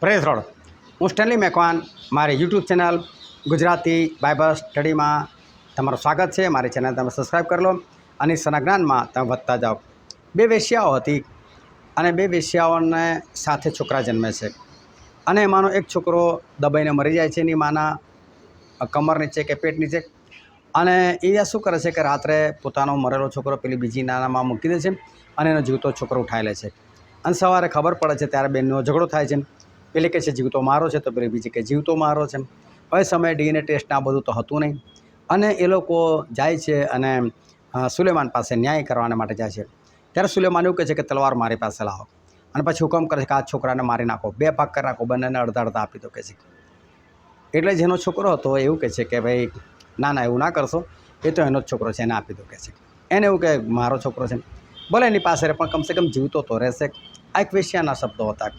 Praise road હું Stanley Macwan મારી YouTube channel Gujarati Bible સ્ટડીમાં તમારું સ્વાગત છે। મારી ચેનલ તમે સબસ્ક્રાઈબ કરી લો અને ઈશ્વરના જ્ઞાનમાં તમે વધતા જાઓ। બે વેશ્યાઓ હતી અને બે વેશ્યાઓને સાથે છોકરા જન્મે છે અને એમાંનો એક છોકરો દબાઈને મરી જાય છે એની માના કમર નીચે કે પેટ નીચે। અને એ શું કરે છે કે રાત્રે પોતાનો મરેલો છોકરો પેલી બીજી નાનામાં મૂકી દે છે અને એનો જીવતો છોકરો ઉઠાવી લે છે। અને સવારે ખબર પડે છે ત્યારે બેનનો ઝઘડો થાય છે। પેલી કહે છે જીવતો મારો છે તો પેલી બીજી કે જીવતો મારો છે। હવે સમયે DNA ટેસ્ટ આ બધું તો હતું નહીં અને એ લોકો જાય છે અને સુલેમાન પાસે ન્યાય કરવાના માટે જાય છે। ત્યારે સુલેમાન એવું કહે છે કે તલવાર મારી પાસે લાવો અને પછી હુકમ કરે છે કે આ છોકરાને મારી નાખો, બે ભાગ કરી નાખો, બંનેને અડધા અડધા આપી દો કહે છે। એટલે જેનો છોકરો હતો એવું કહે છે કે ભાઈ ના ના એવું ના કરશો, એ તો એનો જ છોકરો છે, એને આપી દો કહે છે। એને એવું કે મારો છોકરો છે ભલે એની પાસે રહે પણ કમસે કમ જીવતો તો રહેશે। આ એક વેશ્યાના શબ્દો હતા।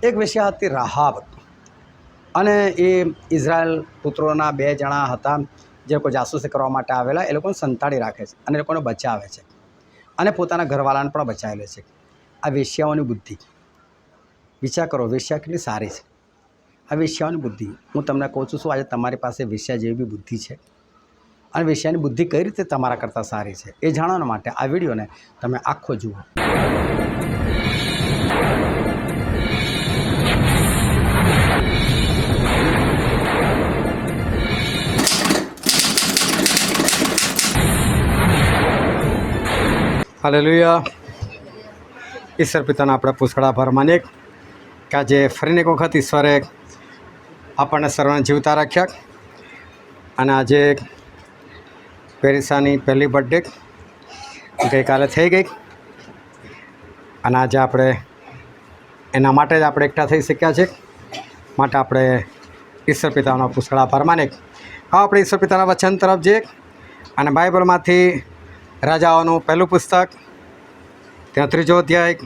એક વેશ્યા હતી રાહાબ અને એ ઇઝરાયલ પુત્રોના બે જણા હતા જે લોકો જાસૂસી કરવા માટે આવેલા, એ લોકોને સંતાડી રાખે છે અને એ લોકોને બચાવે છે અને પોતાના ઘરવાળાને પણ બચાવી લે છે। આ વેશ્યાઓની બુદ્ધિ વિચાર કરો, વેશ્યા કેટલી સારી છે। આ વેશ્યાઓની બુદ્ધિ હું તમને કહું છું, શું આજે તમારી પાસે વેશ્યા જેવી બી બુદ્ધિ છે? અને વેશ્યાની બુદ્ધિ કઈ રીતે તમારા કરતાં સારી છે એ જાણવા માટે આ વિડીયોને તમે આખો જુઓ। હાલેલુયા। ઈશ્વર પિતાના આપણે પુષ્કળ આભાર માનીએ કે આજે ફરીને એક વખત ઈશ્વરે આપણને સર્વને જીવતા રાખ્યા અને આજે પેરિસાની પહેલી બર્થડે ગઈકાલે થઈ ગઈ અને આજે આપણે એના માટે જ આપણે એકઠા થઈ શક્યા છે। માટે આપણે ઈશ્વર પિતાનો પુષ્કળ આભાર માનીએ। હા, આપણે ઈશ્વર પિતાના વચન તરફ જઈએ અને બાઇબલમાંથી રાજાઓનું પહેલું પુસ્તક તેનો 3જો અધ્યાય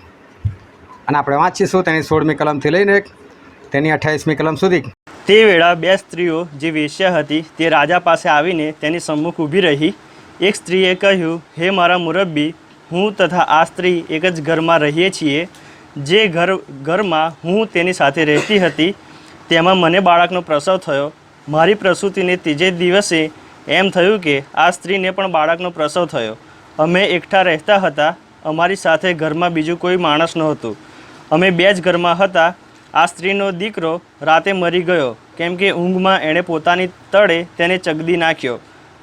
અને આપણે વાંચીશું તેની 16મી કલમથી લઈને તેની 28મી કલમ સુધી। તે વેળા બે સ્ત્રીઓ જે વેશ્યા હતી તે રાજા પાસે આવીને તેની સમ્મુખ ઊભી રહી। એક સ્ત્રીએ કહ્યું, હે મારા મુરબ્બી, હું તથા આ સ્ત્રી એક જ ઘરમાં રહીએ છીએ। જે ઘરમાં હું તેની સાથે રહેતી હતી તેમાં મને બાળકનો પ્રસવ થયો। મારી પ્રસૂતિને ત્રીજે દિવસે એમ થયું કે આ સ્ત્રીને પણ બાળકનો પ્રસવ થયો। અમે એકઠા રહેતા હતા, અમારી સાથે ઘરમાં બીજું કોઈ માણસ નહોતું, અમે બે જ ઘરમાં હતા। આ સ્ત્રીનો દીકરો રાતે મરી ગયો, કેમ કે ઊંઘમાં એણે પોતાની તળે તેને ચગદી નાખ્યો।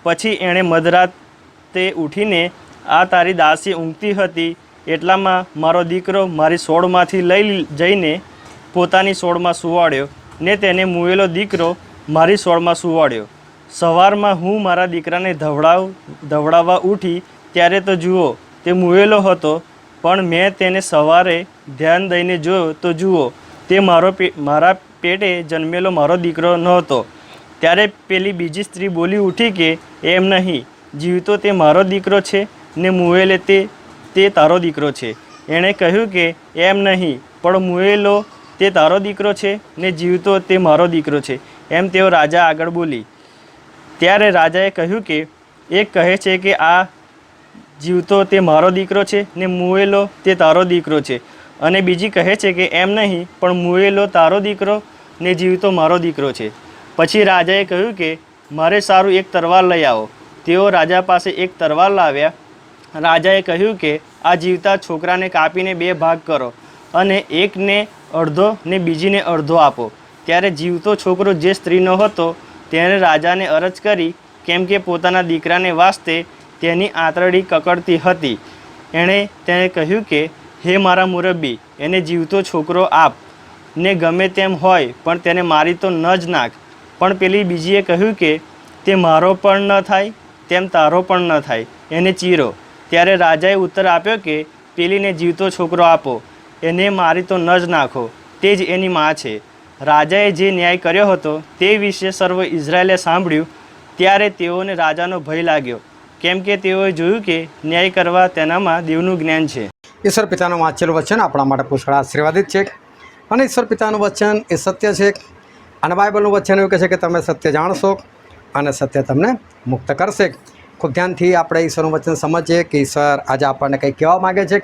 પછી એણે મધરાતે ઉઠીને આ તારી દાસી ઊંઘતી હતી એટલામાં મારો દીકરો મારી સોળમાંથી લઈ જઈને પોતાની સોળમાં સુવાડ્યો ને તેને મુવેલો દીકરો મારી સોળમાં સુવાડ્યો। સવારમાં હું મારા દીકરાને ધવડાવવા ઉઠી ત્યારે તો જુઓ તે મુવેલો હતો, પણ મેં તેને સવારે ધ્યાન દઈને જોયો તો જુઓ તે મારા પેટે જન્મેલો મારો દીકરો નહોતો। ત્યારે પેલી બીજી સ્ત્રી બોલી ઉઠી કે એમ નહીં, જીવતો તે મારો દીકરો છે ને મુવેલે તે તારો દીકરો છે। એણે કહ્યું કે એમ નહીં, પણ મુવેલો તે તારો દીકરો છે ને જીવતો તે મારો દીકરો છે, એમ તેઓ રાજા આગળ બોલી। ત્યારે રાજાએ કહ્યું કે એક કહે છે કે આ જીવતો તે મારો દીકરો છે ને મુવેલો તે તારો દીકરો છે, અને બીજી કહે છે કે એમ નહીં, પણ મુવેલો તારો દીકરો ને જીવતો મારો દીકરો છે। પછી રાજાએ કહ્યું કે મારે સારું એક તરવાર લઈ આવો। તેઓ રાજા પાસે એક તરવાર લાવ્યા। રાજાએ કહ્યું કે આ જીવતા છોકરાને કાપીને બે ભાગ કરો અને એકને અડધો ને બીજીને અડધો આપો। ત્યારે જીવતો છોકરો જે સ્ત્રીનો હતો તેણે રાજાને અરજ કરી, કેમ કે પોતાના દીકરાને વાસ્તે તેની આંતરડી કકડતી હતી। એણે તેને કહ્યું કે હે મારા મુરબ્બી, એને જીવતો છોકરો આપ ને ગમે તેમ હોય પણ તેને મારી તો ન જ નાખ। પણ પેલી બીજીએ કહ્યું કે તે મારો પણ ન થાય તેમ તારો પણ ન થાય, એને ચીરો। ત્યારે રાજાએ ઉત્તર આપ્યો કે પેલીને જીવતો છોકરો આપો, એને મારી તો ન જ નાખો, તે જ એની મા છે। રાજાએ જે ન્યાય કર્યો હતો તે વિશે સર્વ ઇઝરાયલે સાંભળ્યું। ત્યારે તેઓને રાજાનો ભય લાગ્યો, કેમ કે તેઓએ જોયું કે ન્યાય કરવા તેનામાં દેવનું જ્ઞાન છે। ઈશ્વર પિતાનું વાંચેલું વચન આપણા માટે પુષ્કળ આશીર્વાદિત છે અને ઈશ્વર પિતાનું વચન એ સત્ય છે અને બાઇબલનું વચન એવું કહે છે કે તમે સત્ય જાણશો અને સત્ય તમને મુક્ત કરશે। ખૂબ ધ્યાનથી આપણે ઈશ્વરનું વચન સમજીએ કે ઈશ્વર આજે આપણને કંઈ કહેવા માગે છે।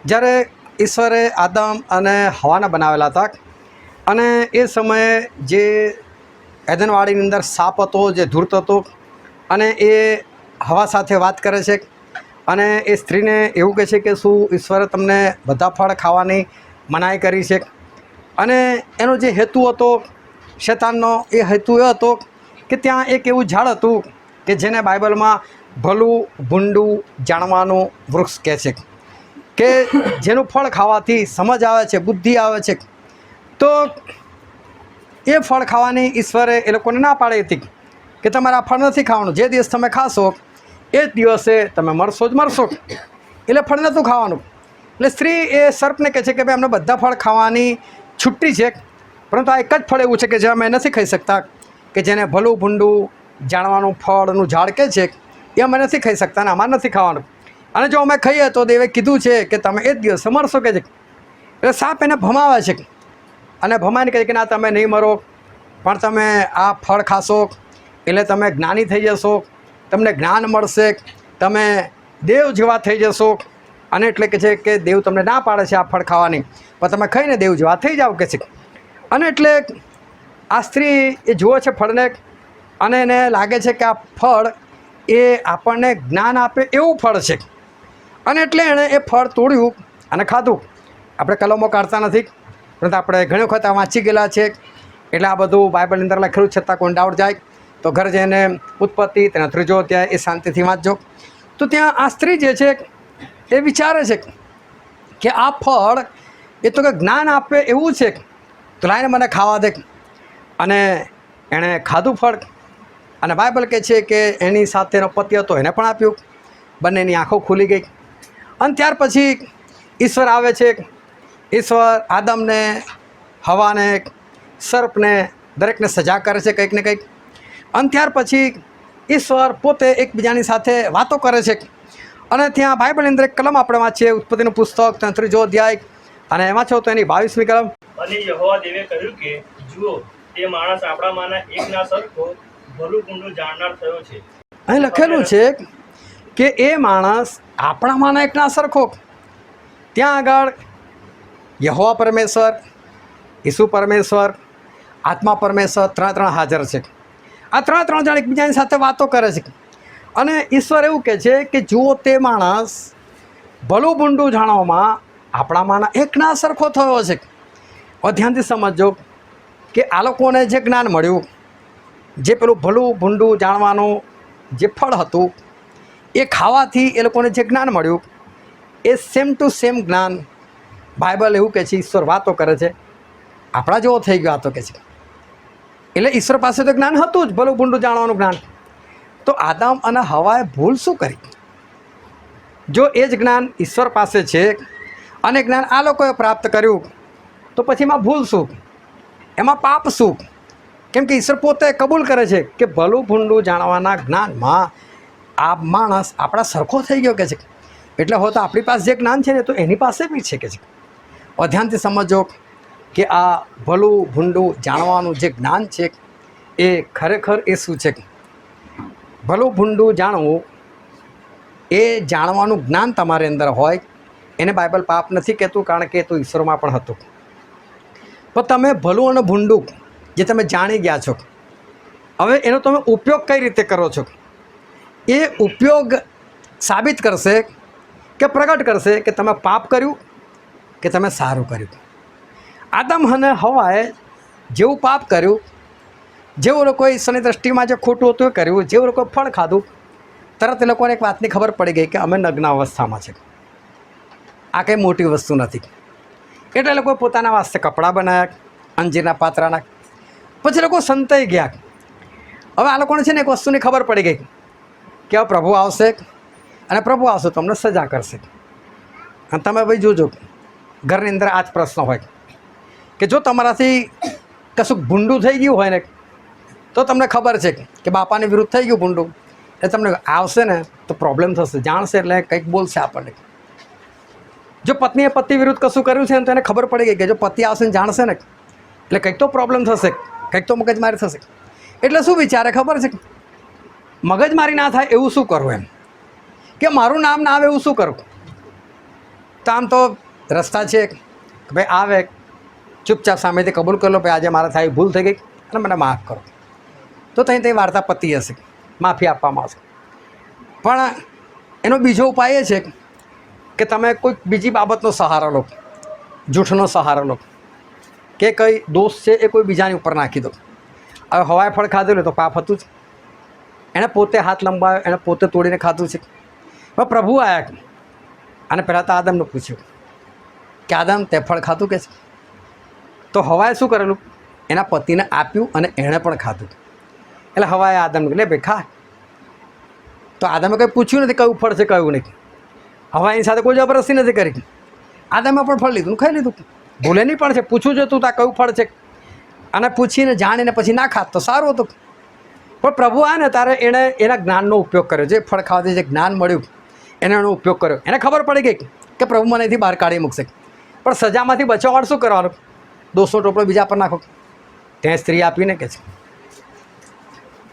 જ્યારે ઈશ્વરે આદમ અને હવાને બનાવેલા હતા અને એ સમયે જે એદનવાડીની અંદર સાપ હતો, જે ધૂર્ત હતો, અને એ હવા સાથે વાત કરે છે અને એ સ્ત્રીને એવું કહે છે કે શું ઈશ્વરે તમને બધા ફળ ખાવાની મનાઈ કરી છે? અને એનો જે હેતુ હતો શેતાનનો, એ હેતુ એ હતો કે ત્યાં એક એવું ઝાડ હતું કે જેને બાઇબલમાં ભલું ભૂંડું જાણવાનું વૃક્ષ કહે છે, કે જેનું ફળ ખાવાથી સમજ આવે છે, બુદ્ધિ આવે છે. તો એ ફળ ખાવાની ઈશ્વરે એ લોકોને ના પાડી હતી કે તમારે આ ફળ નથી ખાવાનું, જે દિવસ તમે ખાશો એ જ દિવસે તમે મરશો જ મરશો, એટલે ફળ નહોતું ખાવાનું. એટલે સ્ત્રી એ સર્પને કહે છે કે ભાઈ અમને બધા ફળ ખાવાની છુટ્ટી છે, પરંતુ આ એક જ ફળ એવું છે કે જે અમે નથી ખાઈ શકતા, કે જેને ભલું ભૂંડું જાણવાનું ફળનું ઝાડ કહે છે, એ અમે નથી ખાઈ શકતા અને અમારે નથી ખાવાનું. અને જો અમે ખાઈએ તો દેવે કીધું છે કે તમે એ જ દિવસે મરશો કહે છે. એટલે સાપ એને ભમાવે છે અને ભમાઈને કહે કે ના, તમે નહીં મરો, પણ તમે આ ફળ ખાશો એટલે તમે જ્ઞાની થઈ જશો, તમને જ્ઞાન મળશે, તમે દેવ જેવા થઈ જશો. અને એટલે કે છે કે દેવ તમને ના પાડે છે આ ફળ ખાવાની, પણ તમે ખાઈને દેવ જેવા થઈ જાઓ કે છે. અને એટલે આ સ્ત્રી એ જુએ છે ફળને અને એને લાગે છે કે આ ફળ એ આપણને જ્ઞાન આપે એવું ફળ છે. અને એટલે એણે એ ફળ તોડ્યું અને ખાધું. આપણે કલમો કાઢતા નથી, પરંતુ આપણે ઘણી વખત આ વાંચી ગયેલા છે, એટલે આ બધું બાઇબલની અંદર લખેલું છતાં કોઈ ડાઉટ જાય તો ઘર જઈને ઉત્પત્તિ તેના 3 અધ્યાય એ શાંતિથી વાંચજો. તો ત્યાં આ સ્ત્રી જે છે એ વિચારે છે કે આ ફળ એ તો કે જ્ઞાન આપે એવું છે, તો લાઈને મને ખાવા દે. અને એણે ખાધું ફળ, અને બાઇબલ કહે છે કે એની સાથેનો પતિ હતો એને પણ આપ્યું. બંનેની આંખો ખુલી ગઈ. અને ત્યાર પછી ઈશ્વર આવે છે. ઈશ્વર આદમને, હવાને, સર્પને દરેકને સજા કરે છે કંઈક ને કંઈક. અને ત્યાર પછી ઈશ્વર પોતે એકબીજાની સાથે વાતો કરે છે. અને ત્યાં બાઇબલની અંદર એક કલમ આપણે વાંચીએ, ઉત્પત્તિનું પુસ્તક 3 અધ્યાય, અને એમાં છો તો એની 22મી કલમ. અને યહોવા દેવે કહ્યું કે જુઓ, તે માણસ આપણામાંના એકના સરખો ભલું ભૂંડું જાણનાર થયો છે. અહીં લખેલું છે કે એ માણસ આપણામાંના એકના સરખો. ત્યાં આગળ યહોવા પરમેશ્વર, ઈસુ પરમેશ્વર, આત્મા પરમેશ્વર ત્રણ હાજર છે. આ ત્રણ જણ એકબીજાની સાથે વાતો કરે છે. અને ઈશ્વર એવું કહે છે કે જુઓ, તે માણસ ભલું ભૂંડું જાણવામાં આપણામાંના એકના સરખો થયો છે. હવે ધ્યાનથી સમજજો કે આ લોકોને જે જ્ઞાન મળ્યું, જે પેલું ભલું ભૂંડું જાણવાનું જે ફળ હતું, એ ખાવાથી એ લોકોને જે જ્ઞાન મળ્યું, એ સેમ ટુ સેમ જ્ઞાન બાઇબલ એવું કહે છે, ઈશ્વર વાતો કરે છે, આપણા જેવો થઈ ગયો વાતો કહે છે. એટલે ઈશ્વર પાસે તો જ્ઞાન હતું જ, ભલું ભૂંડું જાણવાનું જ્ઞાન. તો આદમ અને હવાએ ભૂલ શું કરી? જો એ જ જ્ઞાન ઈશ્વર પાસે છે અને જ્ઞાન આ લોકોએ પ્રાપ્ત કર્યું, તો પછી એમાં ભૂલ શું? એમાં પાપ શું? કેમ કે ઈશ્વર પોતે કબૂલ કરે છે કે ભલું ભૂંડું જાણવાના જ્ઞાનમાં આ માણસ આપણા સરખો થઈ ગયો કે છે. એટલે હો તો આપણી પાસે જે જ્ઞાન છે ને, તો એની પાસે બી છે કે છે. ધ્યાનથી સમજો કે આ ભલું ભૂંડું જાણવાનું જે જ્ઞાન છે એ ખરેખર એ શું છે? ભલું ભૂંડું જાણવું એ જાણવાનું જ્ઞાન તમારી અંદર હોય, એને બાઇબલ પાપ નથી કહેતું, કારણ કે એ તો ઈશ્વરમાં પણ હતું. પણ તમે ભલું અને ભૂંડું જે તમે જાણી ગયા છો, હવે એનો તમે ઉપયોગ કઈ રીતે કરો છો, એ ઉપયોગ સાબિત કરશે કે પ્રગટ કરશે કે તમે પાપ કર્યું કે તમે સારું કર્યું. આદમ અને હવાએ જેવું પાપ કર્યું, જેવું લોકોએ ઈશ્વરની દૃષ્ટિમાં જે ખોટું હતું એ કર્યું, જેવું લોકોએ ફળ ખાધું, તરત એ લોકોને એક વાતની ખબર પડી ગઈ કે અમે નગ્ન અવસ્થામાં છે. આ કંઈ મોટી વસ્તુ નથી. એટલે એ લોકોએ પોતાના વાસ્તે કપડાં બનાવ્યા, અંજીરના પાત્રાના. પછી લોકો સંતાઈ ગયા. હવે આ લોકોને છે ને એક વસ્તુની ખબર પડી ગઈ કે હવે પ્રભુ આવશે, અને પ્રભુ આવશે તો અમને સજા કરશે. અને તમે ભાઈ જોજો, ઘરની અંદર આ જ પ્રશ્ન હોય કે જો તમારાથી કશુંક ભૂંડું થઈ ગયું હોય ને, તો તમને ખબર છે કે બાપાની વિરુદ્ધ થઈ ગયું ભૂંડું, એટલે તમને આવશે ને તો પ્રોબ્લેમ થશે, જાણશે એટલે કંઈક બોલશે આપણને. જો પત્નીએ પતિ વિરુદ્ધ કશું કર્યું છે ને, તો એને ખબર પડી ગઈ કે જો પતિ આવશે ને જાણશે ને, એટલે કંઈક તો પ્રોબ્લેમ થશે, કંઈક તો મગજમારી થશે. એટલે શું વિચારે ખબર છે? મગજમારી ના થાય એવું શું કરવું, એમ કે મારું નામ ના આવે એવું શું કરું? તો આમ તો રસ્તા છે કે ભાઈ આવે ચૂપચાપ સામેથી કબૂલ કરી લો ભાઈ આજે મારા થાય ભૂલ થઈ ગઈ અને મને માફ કરો, તો ત્યાં તે વાર્તા પતી હશે, માફી આપવામાં આવશે. પણ એનો બીજો ઉપાય એ છે કે તમે કોઈક બીજી બાબતનો સહારો લો, જૂઠનો સહારો લો, કે કંઈ દોષ છે એ કોઈ બીજાની ઉપર નાખી દો. હવે હવાએ ફળ ખાધેલું તો પાપ હતું જ, એણે પોતે હાથ લંબાવ્યો, એણે પોતે તોડીને ખાધું છે. હવે પ્રભુ આવ્યા અને પહેલાં તો આદમને પૂછ્યું કે આદમ તે ફળ ખાધું કે છે? તો હવાએ શું કરેલું? એના પતિને આપ્યું અને એણે પણ ખાધું. એટલે હવાએ આદમને લે ભાઈ ખા. તો આદમે કંઈ પૂછ્યું નથી કયું ફળ છે કયું નહીં. હવા એની સાથે કોઈ જબરદસ્તી નથી કરી. આદમે પણ ફળ લીધું, ખાઈ લીધું. ભૂલે નહીં પણ છે, પૂછવું જોતું તા કયું ફળ છે, અને પૂછીને જાણીને પછી ના ખાત તો સારું હતું. પણ પ્રભુ આ ને તારે એણે એના જ્ઞાનનો ઉપયોગ કર્યો, જે ફળ ખાવાથી જે જ્ઞાન મળ્યું એનો ઉપયોગ કર્યો. એને ખબર પડી ગઈ કે પ્રભુ મને અહીંથી બહાર કાઢી મૂકશે, પણ સજામાંથી બચવા માટે શું કરવાનું? દોષનો ટોપલો બીજા પર નાખો. ત્યાં સ્ત્રી આપીને કે છે,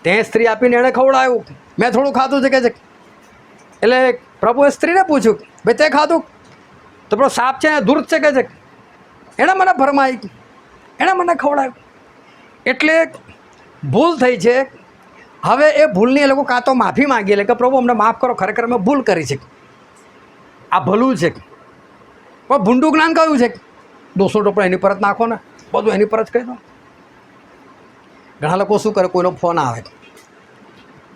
ત્યાં સ્ત્રી આપીને એણે ખવડાવ્યું, મેં થોડું ખાધું છે કે છે. એટલે પ્રભુએ સ્ત્રીને પૂછ્યું ભાઈ તે ખાધું? તો પેલો સાપ છે ધૂર્ત છે કે છે, એણે મને ભરમાઈ, એણે મને ખવડાવ્યું. એટલે ભૂલ થઈ છે. હવે એ ભૂલની એ લોકો કાં તો માફી માગી લે કે પ્રભુ અમને માફ કરો, ખરેખર અમે ભૂલ કરી છે, આ ભલું છે. પણ ભૂંડું જ્ઞાન કયું છે? દોષનો ટોપલો એની પર જ નાખો ને, બધું એની પર જ કહી દો. ઘણા લોકો શું કરે, કોઈનો ફોન આવે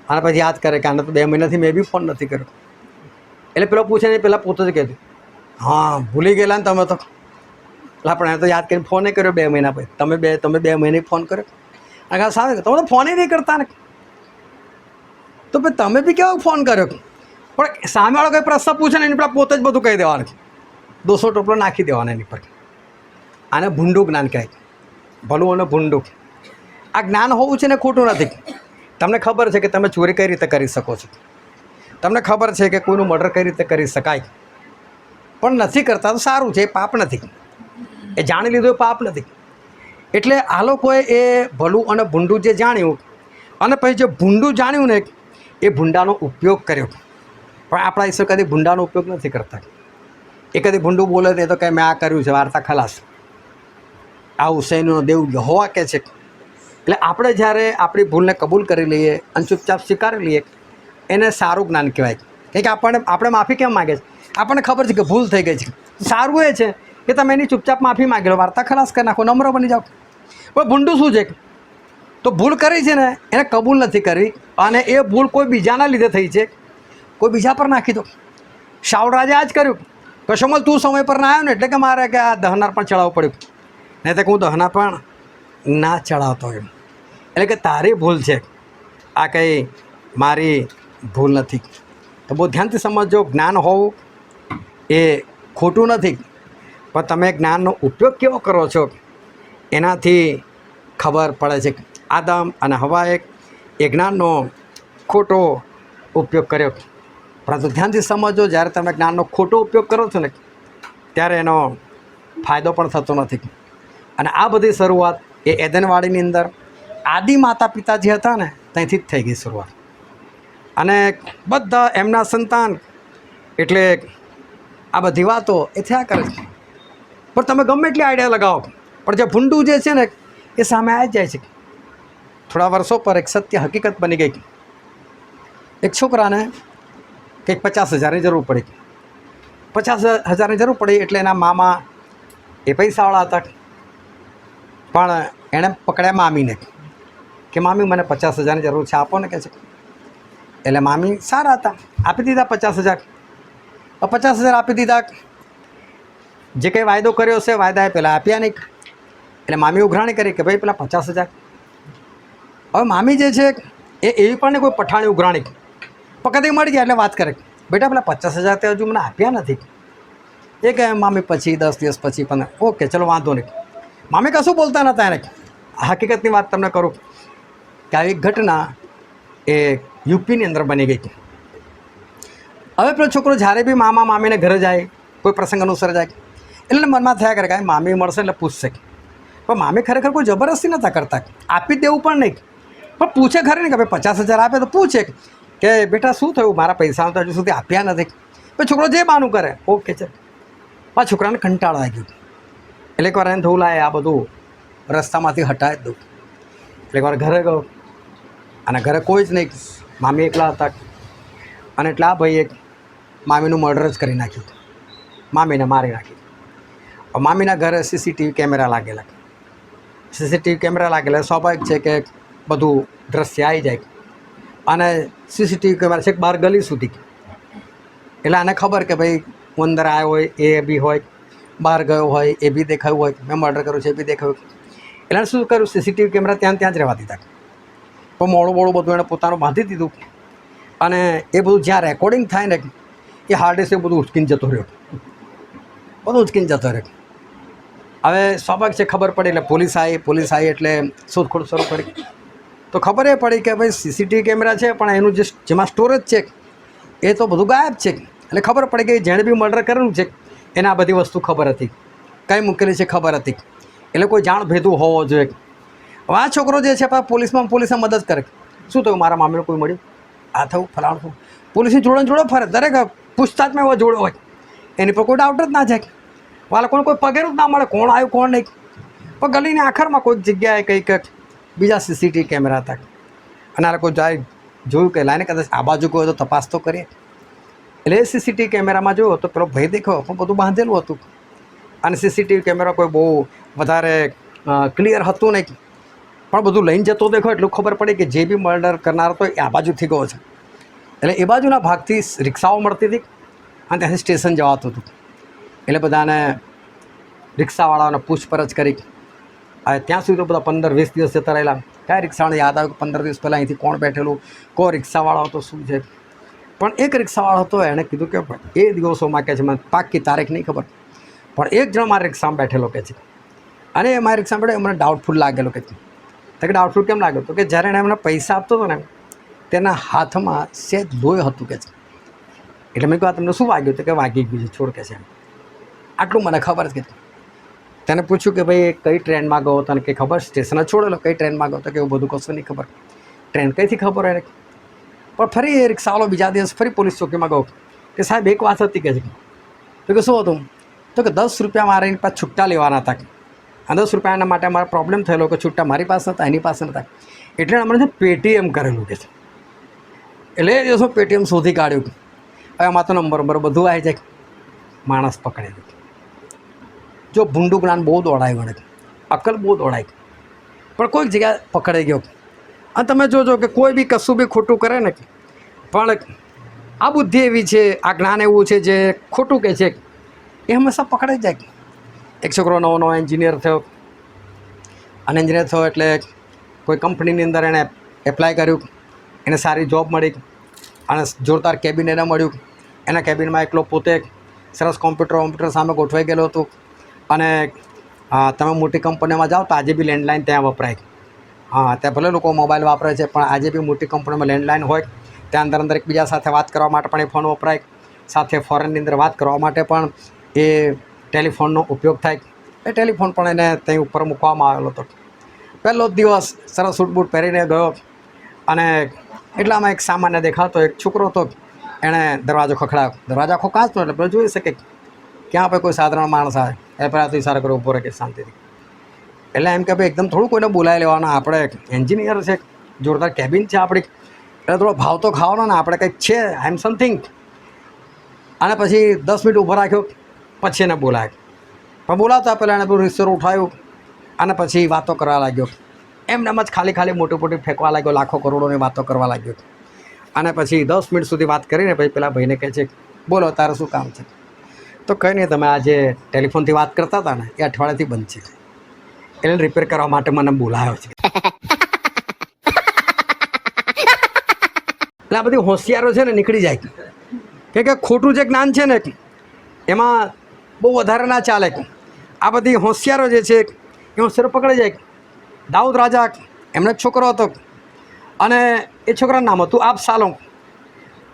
અને પછી યાદ કરે કે આને તો 2 મહિનાથી મેં બી ફોન નથી કર્યો. એટલે પેલો પૂછે ને પહેલાં પોતે જ કહેતું હા ભૂલી ગયેલા ને તમે તો. એટલે આપણે તો યાદ કરીને ફોન કર્યો 2 મહિના પછી. તમે 2 મહિને ફોન કર્યો અને સામે તમે તો ફોન નહીં કરતા ને. તો ભાઈ તમે બી કેવો ફોન કર્યો? પણ સામેવાળો કંઈ પ્રશ્ન પૂછે ને એની પેલા પોતે જ બધું કહી દેવાનું, દોષનો ટોપલો નાખી દેવાનો એની પર. આને ભૂંડું જ્ઞાન કહેવાય, ભલું અને ભૂંડું. આ જ્ઞાન હોવું છે ને ખોટું નથી. તમને ખબર છે કે તમે ચોરી કઈ રીતે કરી શકો છો, તમને ખબર છે કે કોઈનું મર્ડર કઈ રીતે કરી શકાય, પણ નથી કરતા તો સારું છે, એ પાપ નથી. એ જાણી લીધું એ પાપ નથી. એટલે આ લોકોએ એ ભલું અને ભૂંડું જે જાણ્યું અને પછી જે ભૂંડું જાણ્યું ને એ ભૂંડાનો ઉપયોગ કર્યો. પણ આપણા ઈશ્વર કદી ભૂંડાનો ઉપયોગ નથી કરતા. એ કદી ભૂંડું બોલે તે તો કંઈ મેં આ કર્યું છે, વાર્તા ખલાસ. આ હુસૈનનો દેવ યહોવા કહે છે. એટલે આપણે જ્યારે આપણી ભૂલને કબૂલ કરી લઈએ અને ચૂપચાપ સ્વીકારી લઈએ એને સારું જ્ઞાન કહેવાય. કે આપણે માફી કેમ માગે છે? આપણને ખબર છે કે ભૂલ થઈ ગઈ છે. સારું એ છે કે તમે એની ચૂપચાપ માફી માગી લો, વાર્તા ખલાસ કરી નાખો, નમ્ર બની જાઓ. પણ ભૂંડું શું છે? તો ભૂલ કરી છે ને એને કબૂલ નથી કરી અને એ ભૂલ કોઈ બીજાના લીધે થઈ છે, કોઈ બીજા પર નાખી દો. શાઉલ રાજા આ જ કર્યું. કશોમલ તું સમય પર ના આવ્યો ને એટલે કે મારે કે આ દહનાર પણ ચડાવવું પડ્યું, નહીં તો હું દહના પણ ના ચડાવતો એમ. એટલે કે તારી ભૂલ છે, આ કંઈ મારી ભૂલ નથી. તો બહુ ધ્યાનથી સમજજો, જ્ઞાન હોવું એ ખોટું નથી, પણ તમે જ્ઞાનનો ઉપયોગ કેવો કરો છો એનાથી ખબર પડે છે. આદમ અને હવાએ એ જ્ઞાનનો ખોટો ઉપયોગ કર્યો. પરંતુ ધ્યાનથી સમજો, જ્યારે તમે જ્ઞાનનો ખોટો ઉપયોગ કરો છો ને ત્યારે એનો ફાયદો પણ થતો નથી. અને આ બધી શરૂઆત એ એદનવાડીની અંદર આદિ માતા પિતા જે હતા ને ત્યાંથી જ થઈ ગઈ શરૂઆત. અને બધા એમના સંતાન એટલે આ બધી વાતો એ થયા કરે છે. પણ તમે ગમે એટલી આઈડિયા લગાવો, પણ જે ભૂંડું જે છે ને એ સામે આવી જાય છે. થોડા વર્ષો પર એક સત્ય હકીકત બની ગઈ. એક છોકરાને કંઈક 50,000ની જરૂર પડી. 50,000ની જરૂર પડી એટલે એના મામા એ પૈસાવાળા હતા, પણ એણે પકડ્યા મામીને કે મામી મને 50,000ની જરૂર છે, આપો ને કે છે. એટલે મામી સારા હતા, આપી દીધા 50,000. 50,000 આપી દીધા. જે કંઈ વાયદો કર્યો છે વાયદા એ પહેલાં આપ્યા નહીં. એટલે મામી ઉઘરાણી કરી કે ભાઈ પેલા 50,000. હવે મામી જે છે એ એવી પણ કોઈ પઠાણી ઉઘરાણી પકડી મળી ગયા એટલે વાત કરે બેટા પેલા 50,000 તે હજુ મને આપ્યા નથી. એ કહે મામી પછી 10 દિવસ પછી પણ ઓકે ચલો વાંધો નહીં. મામી કશું બોલતા નહોતા એને. હકીકતની વાત તમને કરું કે આવી ઘટના એ યુપીની અંદર બની ગઈ. હવે પેલો છોકરો જ્યારે બી મામા મામીને ઘરે જાય, કોઈ પ્રસંગ અનુસાર જાય એટલે મનમાં થયા કરે કે મામી મળશે એટલે પૂછશે. પણ મામી ખરેખર કોઈ જબરદસ્તી નહોતા કરતા, આપી દેવું પણ નહીં, પણ પૂછે ખરી ને કે ભાઈ 50,000 આપે તો પૂછે કે બેટા શું થયું, મારા પૈસા તો હજુ સુધી આપ્યા નથી. પછી છોકરો જે બાનું કરે ઓકે છે. પાછા છોકરાને કંટાળો આવી ગયો. એટલે એકવાર એને થયું લાય આ બધું રસ્તામાંથી હટાવી જ દઉં. એટલે એકવાર ઘરે ગયો અને ઘરે કોઈ જ નહીં, મામી એકલા હતા. અને એટલે આ ભાઈ એક મામીનું મર્ડર જ કરી નાખ્યું, મામીને મારી નાખી. મામીના ઘરે સીસીટીવી કેમેરા લાગેલા. સીસીટીવી કેમેરા લાગેલા સ્વાભાવિક છે કે બધું દ્રશ્ય આવી જાય. અને સીસીટીવી કેમેરા છે બહાર ગલી સુધી. એટલે આને ખબર કે ભાઈ હું અંદર આવ્યો હોય એ બી હોય, બહાર ગયો હોય એ બી દેખાયું હોય, મેં મર્ડર કર્યું છે એ બી દેખાયું. એટલે એને શું કર્યું, સીસીટીવી કેમેરા ત્યાં જ રહેવા દીધા. પણ મોડું બધું એણે પોતાનું બાંધી દીધું. અને એ બધું જ્યાં રેકોર્ડિંગ થાય ને એ હાર્ડ ડિસ્ક બધું ઉચકીને જતો રહ્યો, બધું ઉચકીને જતો રહ્યો. હવે સ્વાભાવિક છે ખબર પડી એટલે પોલીસ આવી એટલે શોધખોળ શરૂ કરી. તો ખબર એ પડી કે ભાઈ સીસીટીવી કેમેરા છે પણ એનું જેમાં સ્ટોરેજ છે એ તો બધું ગાયબ છે. એટલે ખબર પડી કે જેણે બી મર્ડર કરેલું છે એને આ બધી વસ્તુ ખબર હતી, કઈ મૂકેલી છે ખબર હતી. એટલે કોઈ જાણ ભેદું હોવો જોઈએ. હવે આ છોકરો જે છે પોલીસે મદદ કરે. શું થયું, મારા મામીને કોઈ મળ્યું, આ થયું ફલાણું થયું. પોલીસની જોડે ફરે, દરેક પૂછતાછમાં એવો જોડો હોય, એની પર કોઈ ડાઉટ જ ના જાય. વાલા કોઈ પગેરું જ ના મળે, કોણ આવ્યું કોણ નહીં. પણ ગલીની આખરમાં કોઈક જગ્યાએ કંઈક બીજા સીસીટીવી કેમેરા હતા. અને આ લોકો જાય જોયું કે લાઈને કદાચ આ બાજુ કોઈ તો તપાસ તો કરીએ. એટલે એ સીસીટીવી કેમેરામાં જોયો તો પેલો ભાઈ દેખ્યો પણ બધું બાંધેલું હતું. અને સીસીટીવી કેમેરા કોઈ બહુ વધારે ક્લિયર હતું નહીં, પણ બધું લઈને જતો દેખો એટલું ખબર પડી કે જે બી મર્ડર કરનાર હતો એ આ બાજુથી ગયો છે. એટલે એ બાજુના ભાગથી રિક્ષાઓ મળતી હતી અને ત્યાંથી સ્ટેશન જવાતું હતું. એટલે બધાને રિક્ષાવાળાઓને પૂછપરછ કરી. હવે ત્યાં સુધી તો બધા 15-20 દિવસ જતા રહેલા. કાંઈ રિક્ષાવાળાને યાદ આવ્યું કે 15 દિવસ પહેલાં અહીંથી કોણ બેઠેલું, કોઈ રિક્ષાવાળો હતો, શું છે. પણ એક રિક્ષાવાળો હતો, એણે કીધું કે એ દિવસોમાં કે છે મને પાક્કી તારીખ નહીં ખબર, પણ એક જણ મારા રિક્ષામાં બેઠેલો કે છે. અને મારી રિક્ષામાં બેઠો મને ડાઉટફુલ લાગેલો કે છે. તો કે ડાઉટફુલ કેમ લાગ્યો, તો કે જ્યારે એણે એમને પૈસા આપતો હતો ને તેના હાથમાં સહેજ લોહી હતું કે છે. એટલે મેં કહ્યું તમને શું વાગ્યું, તો કે વાગી ગયું છે, છોડ કે છે. આટલું મને ખબર જ કે. તેને પૂછ્યું કે ભાઈ કઈ ટ્રેનમાં ગયો તને કંઈ ખબર, સ્ટેશને છોડેલો કઈ ટ્રેનમાં ગયો, તો કે એવું બધું કશું નહીં ખબર. ટ્રેન કઈથી ખબર હોય. પણ ફરી એ રિક્ષાવાળો બીજા દિવસ ફરી પોલીસ ચોકીમાં ગયો કે સાહેબ એક વાત હતી કે છે. તો કે શું હતું, તો કે 10 રૂપિયા મારી પાસે છૂટા લેવાના હતા. આ 10 રૂપિયાના માટે મારો પ્રોબ્લેમ થયેલો કે છૂટા મારી પાસે હતા, એની પાસે નહોતા. એટલે અમને પેટીએમ કરેલું કે છે. એટલે એ દિવસો પેટીએમ શોધી કાઢ્યું. હવે આમાં તો નંબર બધું આવી જાય. માણસ પકડેલું. જો ભૂંડું જ્ઞાન બહુ દોડાયું મને, અકલ બહુ દોડાય, પણ કોઈક જગ્યાએ પકડાઈ ગયો. અને તમે જોજો કે કોઈ બી કશું બી ખોટું કરે ને, પણ આ બુદ્ધિ એવી છે, આ જ્ઞાન એવું છે જે ખોટું કહે છે એ હંમેશા પકડાઈ જાય. એક છોકરો નવો એન્જિનિયર થયો, અને એન્જિનિયર થયો એટલે કોઈ કંપનીની અંદર એણે એપ્લાય કર્યું, એને સારી જોબ મળી અને જોરદાર કેબિન એને મળ્યું. એના કેબિનમાં એકલો પોતે સરસ કોમ્પ્યુટર સામે ગોઠવાઈ ગયેલો હતો. અને તમે મોટી કંપનીમાં જાઓ તો આજે બી લેન્ડલાઇન ત્યાં વપરાય. ત્યાં ભલે લોકો મોબાઈલ વાપરે છે, પણ આજે બી મોટી કંપનીમાં લેન્ડલાઇન હોય. ત્યાં અંદર એકબીજા સાથે વાત કરવા માટે પણ એ ફોન વપરાય. સાથે ફોરેનની અંદર વાત કરવા માટે પણ એ ટેલિફોનનો ઉપયોગ થાય. એ ટેલિફોન પણ એને ત્યાં ઉપર મૂકવામાં આવેલો હતો. પહેલો જ દિવસ સરસ સૂટ બૂટ પહેરીને ગયો અને એટલામાં એક સામાન્ય દેખાતો એક છોકરો હતો. એણે દરવાજો ખખડાવ્યો. દરવાજો આખો કાચનો એટલે પેલો જોઈ શકે ક્યાં આપણે કોઈ સાધારણ માણસ આવે. એ પહેલાં તો ઇશારો કરો ઊભો રહે કે શાંતિથી. એટલે એમ કે ભાઈ એકદમ થોડું કોઈને બોલાવી લેવાના, આપણે એન્જિનિયર છે, જોરદાર કેબિન છે આપણી, એટલે થોડો ભાવ તો ખાવાનો ને, આપણે કંઈક છે, આઈ એમ સમથિંગ. અને પછી 10 મિનિટ ઊભો રાખ્યો, પછી એને બોલાવ્યો. પણ બોલાવતા પહેલાં એને પેલું રિસ્ટર ઉઠાવ્યું અને પછી વાતો કરવા લાગ્યો. એમને એમ જ ખાલી મોટી ફેંકવા લાગ્યો, લાખો કરોડોની વાતો કરવા લાગ્યો. અને પછી 10 મિનિટ સુધી વાત કરીને પછી પેલા ભાઈને કહે છે બોલો તારે શું કામ છે. તો કંઈ નહીં, તમે આજે ટેલિફોનથી વાત કરતા હતા ને એ અઠવાડિયાથી બંધ છે, એને રિપેર કરવા માટે મને બોલાવ્યો છે. એટલે આ બધી હોશિયારો છે ને નીકળી જાય કે ખોટું જે જ્ઞાન છે ને એમાં બહુ વધારે ના ચાલે. આ બધી હોશિયારો જે છે એ હોશિયારો પકડી જાય. દાઉદ રાજા એમનો એક છોકરો હતો અને એ છોકરાનું નામ હતું આબશાલોમ.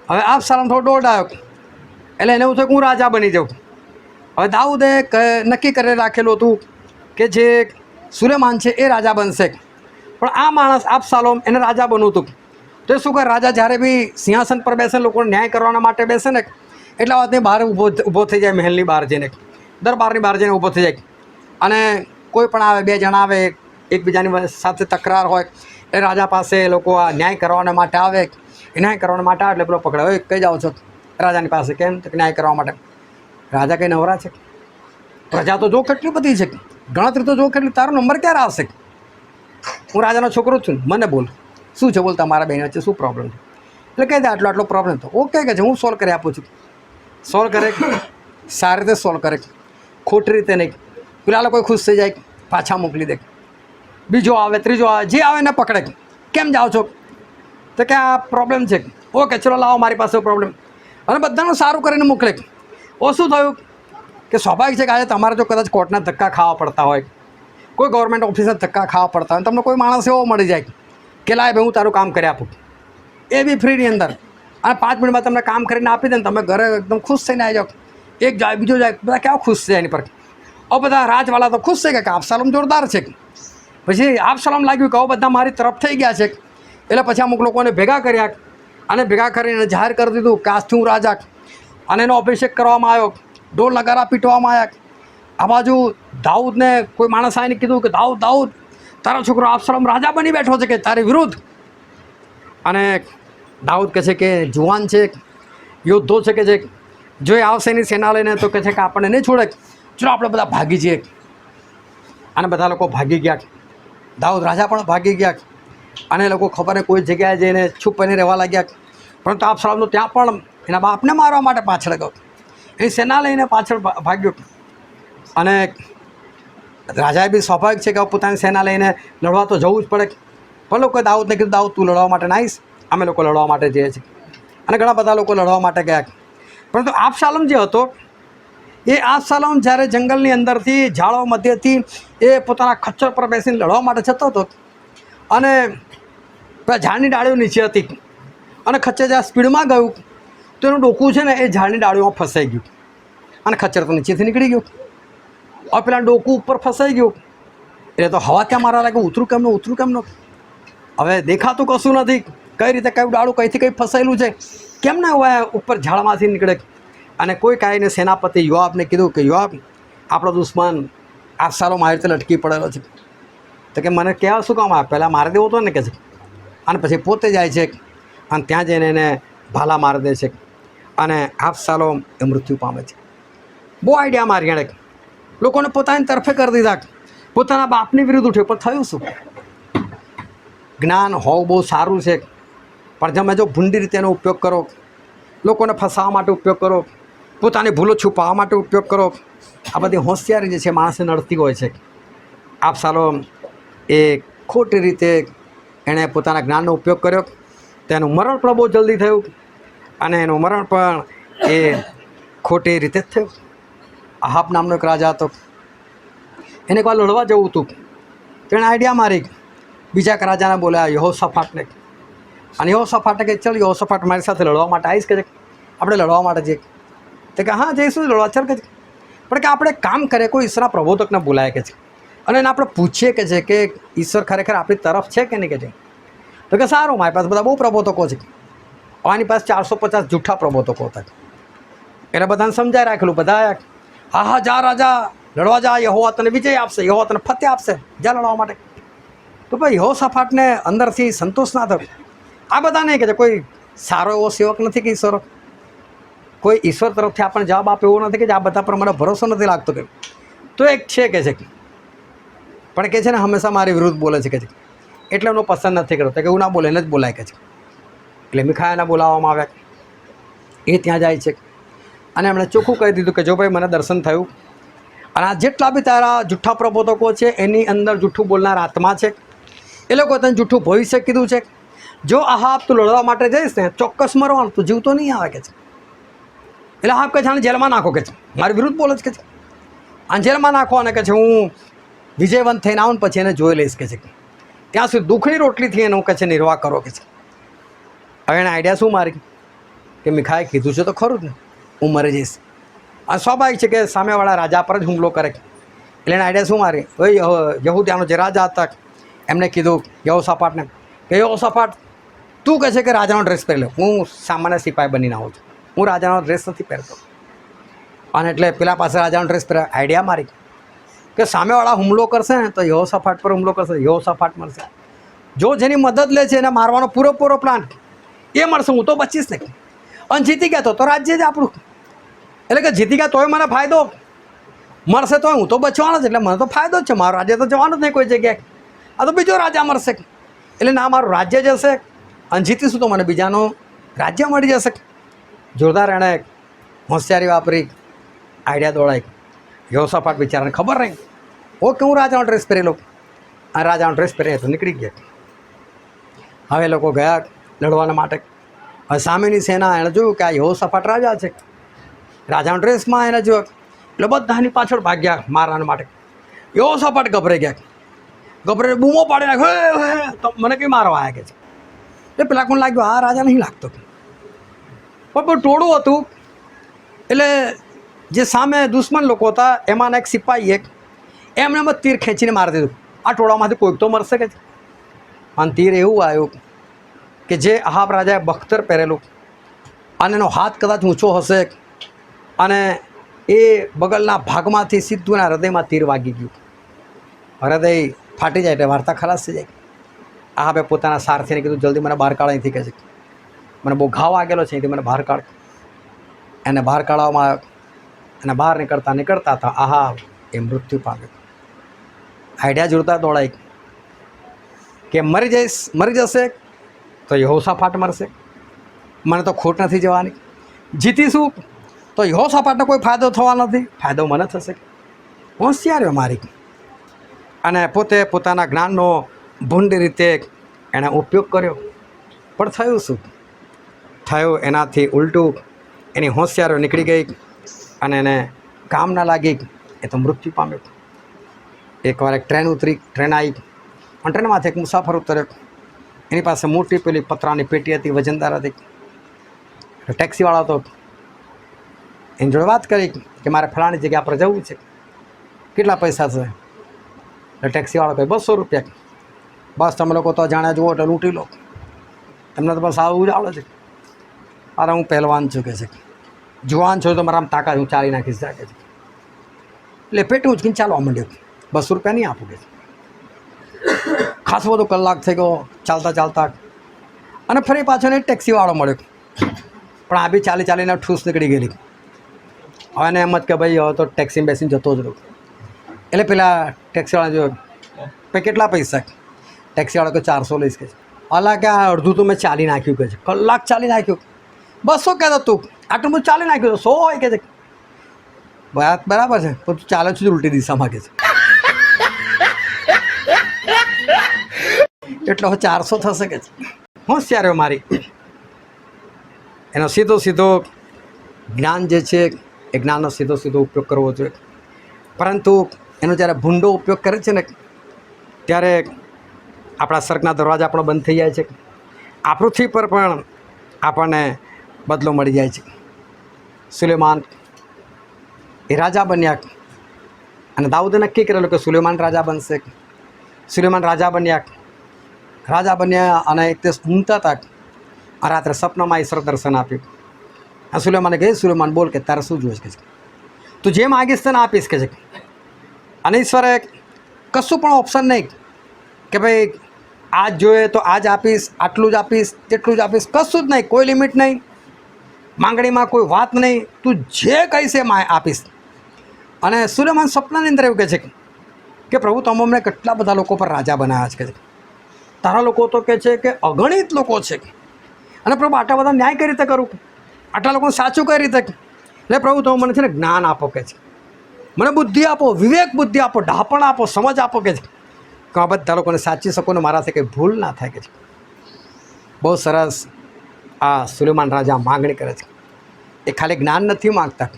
હવે આબશાલોમ થોડો દોડ આવ્યો એટલે એને એવું થયું કે હું રાજા બની જાઉં. હવે દાઉદે નક્કી કરી રાખેલું હતું કે જે સુલેમાન છે એ રાજા બનશે, પણ આ માણસ આબશાલોમ એને રાજા બનવું હતું. તો એ શું કરે, રાજા જ્યારે બી સિંહાસન પર બેસે, લોકોને ન્યાય કરવાના માટે બેસે ને એટલા વાતની બહાર ઊભો થઈ જાય, મહેલની બહાર જઈને, દરબારની બહાર જઈને ઊભો થઈ જાય. અને કોઈ પણ આવે, બે જણા આવે, એકબીજાની સાથે તકરાર હોય, એ રાજા પાસે એ લોકો આ ન્યાય કરવા માટે આવે. એ ન્યાય કરવા માટે આવે એટલે પેલો પકડે, હવે કઈ જાઓ છો રાજાની પાસે? કેમ? તો ન્યાય કરવા માટે. રાજા કંઈ નવરા છે? પ્રજા તો જો કેટલી બધી છે, ગણતરી તો જો કેટલી, તારો નંબર ક્યારે આવશે? હું રાજાનો છોકરો જ છું, મને બોલ શું છે, બોલ તમારા બેન વચ્ચે શું પ્રોબ્લેમ છે? એટલે કહી દે આટલો પ્રોબ્લેમ તો ઓકે કે છે, હું સોલ્વ કરી આપું છું. સોલ્વ કરે, સારી રીતે સોલ્વ કરે, ખોટી રીતે નહીં. પેલા લોકો ખુશ થઈ જાય, પાછા મોકલી દે. બીજો આવે, ત્રીજો આવે, જે આવે એને પકડે. કેમ જાઓ છો? તો કે આ પ્રોબ્લેમ છે. ઓકે ચલો લાવો મારી પાસે પ્રોબ્લેમ, અને બધાનું સારું કરીને મોકલે. ઓ શું થયું કે સ્વાભાવિક છે કે આજે તમારે જો કદાચ કોર્ટના ધક્કા ખાવા પડતા હોય, કોઈ ગવર્મેન્ટ ઓફિસના ધક્કા ખાવા પડતા હોય, તમને કોઈ માણસ એવો મળી જાય કે લાય ભાઈ હું તારું કામ કરી આપું, એ બી ફ્રીની અંદર, અને 5 મિનિટમાં તમને કામ કરીને આપી દે ને તમે ઘરે એકદમ ખુશ થઈને આવી જાઓ. એક જાય, બીજો જાય, બધા કેવા ખુશ છે એની પર. બધા રાજવાળા તો ખુશ થઈ ગયા કે આબશાલોમ જોરદાર છે. પછી આબશાલોમ લાગ્યું કે બધા મારી તરફ થઈ ગયા છે, એટલે પછી અમુક લોકોને ભેગા કર્યા, અને ભેગા કરીને જાહેર કરી દીધું કે આજથી હું રાજા, અને એનો અભિષેક કરવામાં આવ્યો, ઢોલ નગારા પીટવામાં આવ્યા. આ બાજુ દાઉદને કોઈ માણસ આવીને કીધું કે દાઉદ તારો છોકરો આબશાલોમ રાજા બની બેઠો છે કે તારી વિરુદ્ધ. અને દાઉદ કહે છે કે જુવાન છે, યોદ્ધો છે, કે જે જો એ આવશે એની સેના લઈને તો કહે છે કે આપણને નહીં છોડે, ચલો આપણે બધા ભાગી જઈએ. અને બધા લોકો ભાગી ગયા, દાઉદ રાજા પણ ભાગી ગયા, અને એ લોકો ખબર નહીં કોઈ જગ્યાએ જઈને છુપાઈને રહેવા લાગ્યા. પરંતુ આબશાલોમ તો ત્યાં પણ એના બાપને મારવા માટે પાછળ ગયો, એની સેના લઈને પાછળ ભાગ્યો. અને રાજાએ બી સ્વાભાવિક છે કે પોતાની સેના લઈને લડવા તો જવું જ પડે. પણ લોકોએ દાઉદને કીધું દાઉદ તું લડવા માટે ના આવીશ, અમે લોકો લડવા માટે જઈએ છીએ. અને ઘણા બધા લોકો લડવા માટે ગયા. પરંતુ આબશાલોમ જે હતો એ આબશાલોમ જ્યારે જંગલની અંદરથી ઝાડો મધ્યથી એ પોતાના ખચ્ચર પર બેસીને લડવા માટે જતો હતો, અને પેલા ઝાડની ડાળીઓ નીચે હતી, અને ખચ્ચર જ્યાં સ્પીડમાં ગયું તો એનું ડોકું છે ને એ ઝાડની ડાળીઓમાં ફસાઈ ગયું, અને ખચ્ચર તો નીચેથી નીકળી ગયું. હવે પેલા ડોકું ઉપર ફસાઈ ગયું, એટલે તો હવા ક્યાં મારા લાગે, ઉતરું કેમનું. હવે દેખાતું કશું નથી, કઈ રીતે કયું ડાળું કઈથી કંઈ ફસાયેલું છે, કેમ ના હોય ઉપર ઝાડમાંથી નીકળે. અને કોઈ કાંઈને સેનાપતિ યોઆબને કીધું કે યોઆબ આપણો દુશ્મન આબશાલોમ આવી રીતે લટકી પડેલો છે. તો કે મને કહેવા શું કામ આવે, પહેલાં મારી દેવો હતો ને કે છે. અને પછી પોતે જાય છે અને ત્યાં જઈને એને ભાલા મારી દે છે, અને આબશાલોમ એ મૃત્યુ પામે છે. બહુ આઈડિયા મારી એણે, લોકોને પોતાની તરફે કરી દીધા, પોતાના બાપની વિરુદ્ધ ઉઠ્યો. પણ થયું શું? જ્ઞાન હોવું બહુ સારું છે, પણ તમે જો ભૂંડી રીતે એનો ઉપયોગ કરો, લોકોને ફસાવવા માટે ઉપયોગ કરો, પોતાની ભૂલો છુપાવવા માટે ઉપયોગ કરો, આ બધી હોશિયારી જે છે માણસને નડતી હોય છે. આબશાલોમ એ ખોટી રીતે એણે પોતાના જ્ઞાનનો ઉપયોગ કર્યો, તો એનું મરણ પણ બહુ જલ્દી થયું, અને એનું મરણ પણ એ ખોટી રીતે જ થયું. આહાબ નામનો એક રાજા હતો, એને એકવાર લડવા જવું હતું, તો એણે આઈડિયા મારી, બીજા એક રાજાને બોલ્યા યહોશાફાટને, અને યહોશાફાટે કે ચાલ યહોશાફાટ મારી સાથે લડવા માટે આવીશ કે આપણે લડવા માટે જઈએ. તો કે હા જઈશું લડવા, ચાલ કે. પણ કે આપણે કામ કરીએ, કોઈ ઈશ્વરના પ્રબોધકને બોલાય કે છે, અને એને આપણે પૂછીએ કે છે કે ઈશ્વર ખરેખર આપણી તરફ છે કે નહીં કે છે. તો કે સારું, મારી પાસે બધા બહુ પ્રબોધકો છે. આની પાસે 450 જૂઠા પ્રબોધકો હતા, એટલે બધાને સમજાય રાખેલું. બધા હા જા રાજા લડવા જા, યહોવા તને વિજય આપશે, યહોવા તને ફતેહ આપશે, જા લડવા માટે. તો ભાઈ યહોશાફાટને અંદરથી સંતોષ ના થયો. આ બધા નહીં કે કોઈ સારો એવો સેવક નથી કે ઈશ્વર, કોઈ ઈશ્વર તરફથી આપણને જવાબ આપે એવો નથી કે આ બધા પર મને ભરોસો નથી લાગતો કે. તો એક છે કે છે, પણ કે છે ને હંમેશા મારી વિરુદ્ધ બોલે છે કે છે, એટલે એનો પસંદ નથી કરતો કે એવું ના બોલે, એને જ બોલાય કે છે. એટલે મીખાયાને બોલાવવામાં આવ્યા, એ ત્યાં જાય છે, અને એમણે ચોખ્ખું કહી દીધું કે જો ભાઈ મને દર્શન થયું, અને આ જેટલા બી તારા જૂઠા પ્રબોધકો છે એની અંદર જૂઠું બોલનાર આત્મા છે, એ લોકો તને જૂઠું ભવિષ્ય કીધું છે. જો આહાબ તું લડવા માટે જઈશ ને ચોક્કસ મરવાનું, તું જીવતો નહીં આવે કે છે. એટલે આહાબ કહે છે આને જેલમાં નાખો કે છે, મારી વિરુદ્ધ બોલે છે કે છે, આને જેલમાં નાખો, અને કહે છે હું વિજયવંત થઈને આવું ને પછી એને જોઈ લઈશ કે છે. ત્યાં સુધી દુઃખની રોટલીથી એનું કહે છે નિર્વાહ કરો કે છે. હવે એને આઈડિયા શું મારી કે મીખાએ કીધું છે તો ખરું જ ને, હું મરી જઈશ. આ સ્વાભાવિક છે કે સામેવાળા રાજા પર જ હુમલો કરે. એટલે એને આઈડિયા શું મારી, યહૂદીયાનો જે રાજા હતા એમને કીધું યહોશાફાટને કે યહોશાફાટ તું કહે છે કે રાજાનો ડ્રેસ પહેરી લે, હું સામાન્ય સિપાઈ બનીને આવું છું, હું રાજાનો ડ્રેસ નથી પહેરતો. અને એટલે પેલા પાસે રાજાનો ડ્રેસ પહેર્યા. આઈડિયા મારી કે સામેવાળા હુમલો કરશે ને તો યહોશાફાટ પર હુમલો કરશે, યહોશાફાટ મળશે. જો જેની મદદ લે છે એને મારવાનો પૂરેપૂરો પ્લાન એ મળશે, હું તો બચીશ નહીં. અને જીતી ગયા તો રાજ્ય જ આપણું. એટલે કે જીતી ગયા તોય મને ફાયદો મળશે, તોય હું તો બચવાનો જ, એટલે મને તો ફાયદો જ છે. મારું રાજ્ય તો જવાનું જ નહીં કોઈ જગ્યાએ. આ તો બીજો રાજા મળશે, એટલે ના મારું રાજ્ય જશે અને જીતીશું તો મને બીજાનું રાજ્ય મળી જશે. જોરદાર એણે હોશિયારી વાપરી, આઈડિયા દોડાઈ. યહોશાફાટ બિચારાને ખબર નહીં ઓકે હું રાજાનો ડ્રેસ પહેરેલો, આ રાજાનો ડ્રેસ પહેરે તો નીકળી ગયા. હવે લોકો ગયા લડવાના માટે. હવે સામેની સેના એણે જોયું કે આ યહોશાફાટ રાજા છે, રાજાનો ડ્રેસમાં એને જોયું એટલે બધાની પાછળ ભાગ્યા મારવાના માટે. યહોશાફાટ ગભરાઈ ગયા, ગભરાઈ બૂમો પાડી નાખ્યો, તો મને કંઈ મારવા આવ્યા કે છે. એટલે પેલા કોણ લાગ્યું આ રાજા નહીં લાગતો, પણ ટોળું હતું. એટલે જે સામે દુશ્મન લોકો હતા એમાંના એક સિપાહી એમને તીર ખેંચીને મારી દીધું. આ ટોળામાંથી કોઈક તો મરશે કે છે. અને તીર એવું આવ્યું કે જે અહાબ રાજાએ બખ્તર પહેરેલું અને એનો હાથ કદાચ ઊંચો હશે અને એ બગલના ભાગમાંથી સીધું એના હૃદયમાં તીર વાગી ગયું. હૃદય ફાટી જાય એટલે વાર્તા ખલાસ થઈ જાય. અહાબે પોતાના સારથીને કીધું જલ્દી મને બહાર કાઢ અહીંથી, કહે છે મને બહુ ઘાવ વાગેલો છે, અહીંથી મને બહાર કાઢ. એને બહાર કાઢવામાં આવ્યો અને બહાર નીકળતા હતા અહાબ એ મૃત્યુ પામ્યો. આઈડિયા જોરદાર દોડાઈ કે મરી જશે તો યહોશાફાટ મરશે, મને તો ખોટ નથી જવાની. જીતીશું તો યહોશાફાટને કોઈ ફાયદો થવાનો નથી, ફાયદો મને થશે. હોશિયારીઓ મારી. અને પોતે પોતાના જ્ઞાનનો ભૂંડી રીતે એણે ઉપયોગ કર્યો. પણ થયું શું? થયું એનાથી ઉલટું. એની હોશિયારીઓ નીકળી ગઈ અને એને કામ ના લાગી, એ તો મૃત્યુ પામ્યો. એકવાર એક ટ્રેન આવી અને ટ્રેનમાંથી એક મુસાફર ઉતર્યો. એની પાસે મોટી પેલી પતરાની પેટી હતી, વજનદાર હતી. ટેક્સીવાળો હતો, એની જોડે વાત કરી કે મારે ફલાણી જગ્યા પર જવું છે, કેટલા પૈસા છે? એટલે ટેક્સીવાળો કહે 200 રૂપિયા. બસ તમે લોકો તો જાણે જુઓ એટલે લૂંટી લો, તમને તો બસ આવું જ આવડે છે. અરે હું પહેલવાન છું કે છે, જુવાન છો તો મારા તાકાત હું ચાલી નાખીશ કે છે. એટલે પેટું ઉચકીને ચાલવા માંડ્યો. 200 રૂપિયા નહીં આપું કે છે. ખાસો બધો કલાક થઈ ગયો ચાલતા અને ફરી પાછો એક ટેક્સીવાળો મળ્યો, પણ આ બી ચાલીને ઠૂસ નીકળી ગયેલી. હવે એને એમ જ કે ભાઈ હવે તો ટેક્સીમાં બેસીને જતો જ રહું. એટલે પેલા ટેક્સીવાળા જોયો ભાઈ કેટલા પૈસા? ટેક્સીવાળો કે 400 લઈશ કે છે. અલા કે આ અડધું તો મેં ચાલી નાખ્યું કે છે, કલાક ચાલી નાખ્યું. 200 કહેતો તું, આટલું બધું ચાલી નાખ્યું તો 100 હોય કે છે. બરાબર છે, પણ તું ચાલે છે ઉલટી દિશામાં કે છે, એટલે હવે 400 થશે કે છે. હોશિયારીઓ મારી. એનો સીધો જ્ઞાન જે છે એ જ્ઞાનનો સીધો ઉપયોગ કરવો જોઈએ. પરંતુ એનો જ્યારે ભૂંડો ઉપયોગ કરે છે ને ત્યારે આપણા સ્વર્ગના દરવાજા આપણો બંધ થઈ જાય છે. આ પૃથ્વી પર પણ આપણને બદલો મળી જાય છે. સુલેમાન એ રાજા બન્યા અને દાઉદે નક્કી કરેલું કે સુલેમાન રાજા બનશે. સુલેમાન રાજા બન્યા અને એક દિવસ ઊંઘતા હતા. આ રાત્રે સપનામાં ઈશ્વર દર્શન આપ્યું. આ સુલેમાને કહે સુલેમાન બોલ કે તારે શું જોઈએ છે? તું જે માગીશ તને આપીશ કે છે. અને ઈશ્વરે કશું પણ ઓપ્શન નહીં કે ભાઈ આજ જોઈએ તો આજ આપીશ, આટલું જ આપીશ, તેટલું જ આપીશ, કશું જ નહીં, કોઈ લિમિટ નહીં, માંગણીમાં કોઈ વાત નહીં, તું જે કહીશ એ આપીશ. અને સુલેમાન સપનાની અંદર એવું કહે છે કે પ્રભુ તમે અમને કેટલા બધા લોકો પર રાજા બનાવ્યા છે. તારા લોકો તો કહે છે કે અગણિત લોકો છે, અને પ્રભુ આટલા બધા ન્યાય કઈ રીતે કરું? આટલા લોકોને સાચું કઈ રીતે? એટલે પ્રભુ તમે મને છે ને જ્ઞાન આપો કે છે, મને બુદ્ધિ આપો, વિવેક બુદ્ધિ આપો, ઢાપણ આપો, સમજ આપો કે છે કે આ બધા લોકોને સાચી શકો ને મારાથી કંઈ ભૂલ ના થાય કે છે. બહુ સરસ આ સુલેમાન રાજા માગણી કરે છે. એ ખાલી જ્ઞાન નથી માગતા,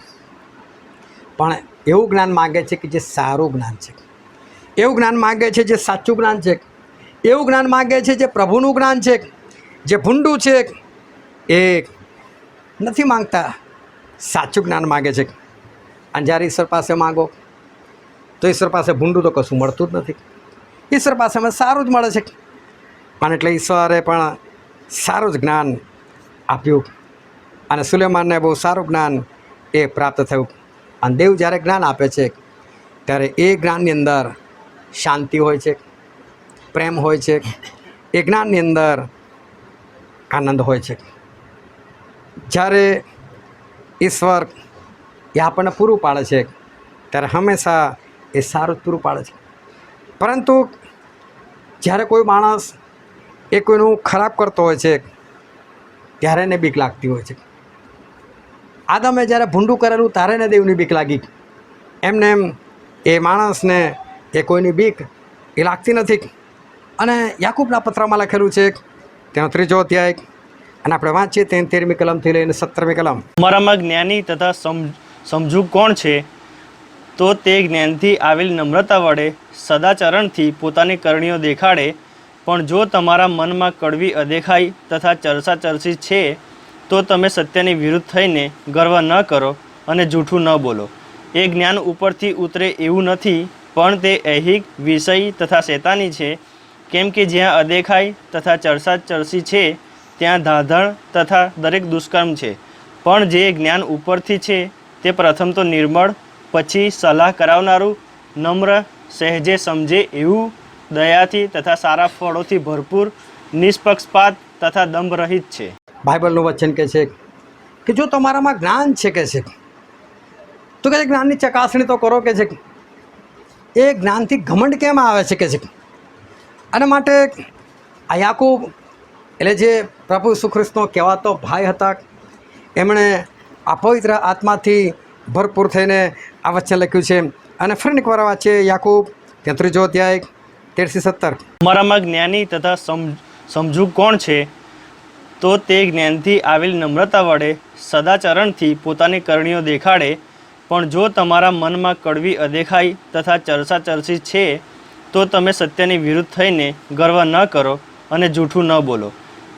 પણ એવું જ્ઞાન માગે છે કે જે સારું જ્ઞાન છે, એવું જ્ઞાન માગે છે જે સાચું જ્ઞાન છે, એવું જ્ઞાન માગે છે જે પ્રભુનું જ્ઞાન છે. જે ભૂંડું છે એ નથી માંગતા, સાચું જ્ઞાન માગે છે. અને જ્યારે ઈશ્વર પાસે માગો તો ઈશ્વર પાસે ભૂંડું તો કશું મળતું જ નથી. ઈશ્વર પાસે અમે સારું જ મળે છે. અને એટલે ઈશ્વરે પણ સારું જ જ્ઞાન આપ્યું અને સુલેમાનને બહુ સારું જ્ઞાન એ પ્રાપ્ત થયું. અને દેવ જ્યારે જ્ઞાન આપે છે ત્યારે એ જ્ઞાનની અંદર શાંતિ હોય છે, પ્રેમ હોય છે, એ જ્ઞાનની અંદર આનંદ હોય છે. જ્યારે ઈશ્વર એ આપણને પૂરું પાડે છે ત્યારે હંમેશા એ સારું જ પૂરું પાડે છે. પરંતુ જ્યારે કોઈ માણસ એ કોઈનું ખરાબ કરતો હોય છે ત્યારે એને બીક લાગતી હોય છે. આદમે જ્યારે ભૂંડું કરેલું ત્યારે એને દેવની બીક લાગી. એમને એમ એ માણસને એ કોઈની બીક એ લાગતી નથી. અને યાકૂબના પત્રમાં લખેલું છે તેનો 3 અધ્યાય અને આપણે વાંચીએ 13મી કલમથી લઈને 17મી કલમ. તમારામાં જ્ઞાની તથા સમજુ કોણ છે? તો તે જ્ઞાનથી આવેલ નમ્રતા વડે સદાચરણથી પોતાની કરણીઓ દેખાડે. પણ જો તમારા મનમાં કડવી અદેખાઈ તથા ચરસાચરસી છે તો તમે સત્યની વિરુદ્ધ થઈને ગર્વ ન કરો અને જૂઠું ન બોલો. એ જ્ઞાન ઉપરથી ઉતરે એવું નથી, પણ તે ઐહિક, વિષયી તથા શૈતાની છે. કેમ કે જ્યાં અદેખાઈ તથા ચરસાચરસી છે ત્યાં ધાધણ તથા દરેક દુષ્કર્મ છે. પણ જે જ્ઞાન ઉપરથી છે તે પ્રથમ તો નિર્મળ, પછી સલાહ કરાવનારું, નમ્ર, સહેજે સમજે એવું, દયાથી તથા સારા ફળોથી ભરપૂર, નિષ્પક્ષપાત તથા દંભ રહિત છે. બાઇબલનું વચન કહે છે કે જો તમારામાં જ્ઞાન છે કે છે તો કે જ્ઞાનની ચકાસણી તો કરો કે છે. એ જ્ઞાનથી ઘમંડ કેમ આવે છે કે છે. અને માટે આ યાકૂબ એટલે જે પ્રભુ ઈસુ ખ્રિસ્તનો કહેવાતો ભાઈ હતા, એમણે આ પવિત્ર આત્માથી ભરપૂર થઈને આ વચન લખ્યું છે. અને ફરી એક વાર વાંચીએ યાકૂબ 3 અધ્યાય 13-17. તમારામાં જ્ઞાની તથા સમજુ કોણ છે? તો તે જ્ઞાનથી આવેલ નમ્રતા વડે સદાચરણથી પોતાની કરણીઓ દેખાડે. પણ જો તમારા મનમાં કડવી અદેખાઈ તથા ચરસાચરસી છે તો તમે સત્યની વિરુદ્ધ થઈને ગર્વ ન કરો અને જૂઠું ન બોલો.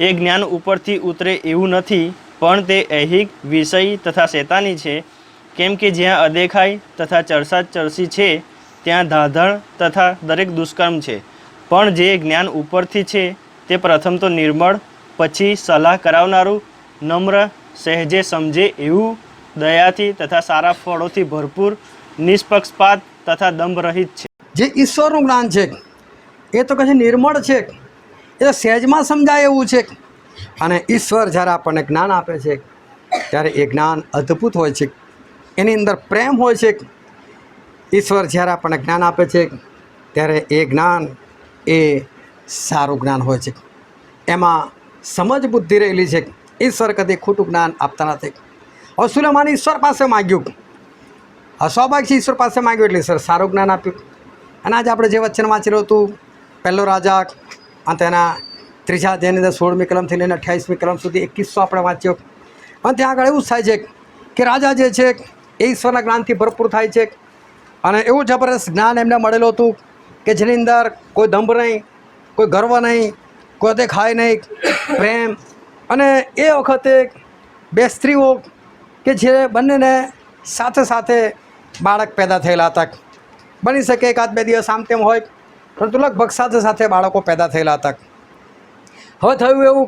એ જ્ઞાન ઉપરથી ઉતરે એવું નથી, પણ તે ઐહિક, વિષયી તથા શૈતાની છે. કેમ કે જ્યાં અદેખાઈ તથા ચરસાચરસી છે ત્યાં ધાધણ તથા દરેક દુષ્કર્મ છે. પણ જે જ્ઞાન ઉપરથી છે તે પ્રથમ તો નિર્મળ, પછી સલાહ કરાવનારું, નમ્ર, સહેજે સમજે એવું, દયાથી તથા સારા ફળોથી ભરપૂર, નિષ્પક્ષપાત તથા દંભ રહિત છે. જે ઈશ્વરનું જ્ઞાન છે એ તો કશે નિર્મળ છે, એ તો સહેજમાં સમજાય એવું છે. અને ઈશ્વર જ્યારે આપણને જ્ઞાન આપે છે ત્યારે એ જ્ઞાન અદ્ભુત હોય છે, એની અંદર પ્રેમ હોય છે. ઈશ્વર જ્યારે આપણને જ્ઞાન આપે છે ત્યારે એ જ્ઞાન એ સારું જ્ઞાન હોય છે, એમાં સમજ બુદ્ધિ રહેલી છે. ઈશ્વર કદી ખોટું જ્ઞાન આપતા નથી. હવે સુલેમાને ઈશ્વર પાસે માગ્યું, સ્વાભાવિક છે, ઈશ્વર પાસે માગ્યું એટલે ઈશ્વર સારું જ્ઞાન આપ્યું. અને આજે આપણે જે વચન વાંચેલું હતું પહેલો રાજા અને તેના 3 અધ્યાયની અંદર 16મી કલમથી લઈને 28મી કલમ સુધી એક કિસ્સો આપણે વાંચ્યો. અને ત્યાં આગળ એવું જ થાય છે કે રાજા જે છે એ ઈશ્વરના જ્ઞાનથી ભરપૂર થાય છે. અને એવું જબરદસ્ત જ્ઞાન એમને મળેલું હતું કે જેની અંદર કોઈ દંભ નહીં, કોઈ ગર્વ નહીં, કોઈ દેખાય નહીં, પ્રેમ. અને એ વખતે 2 સ્ત્રીઓ કે જે બંનેને સાથે સાથે બાળક પેદા થયેલા હતા. બની શકે 1-2 દિવસ આમ તેમ હોય, પરંતુ લગભગ સાથે સાથે બાળકો પેદા થયેલા હતા. હવે થયું એવું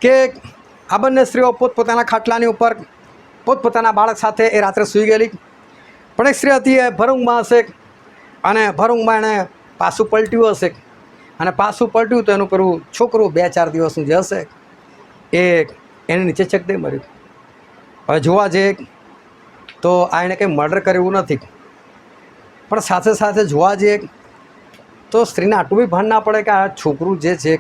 કે આ બંને સ્ત્રીઓ પોતપોતાના ખાટલાની ઉપર પોતપોતાના બાળક સાથે એ રાત્રે સૂઈ ગયેલી. પણ એક સ્ત્રી હતી એ ભરઊંઘમાં હશે અને ભરઊંઘમાં એણે પાછું પલટ્યું હશે. અને પાછું પલટ્યું તો એનું પેલું છોકરું 2-4 દિવસનું જે હશે એ એની નીચે ચકદે મર્યું. હવે જોવા જઈએ તો આ એણે કંઈ મર્ડર કર્યું નથી, પણ સાથે સાથે જોવા જઈએ તો સ્ત્રીને આટલું બી ભાન ના પડે કે આ છોકરું જે છે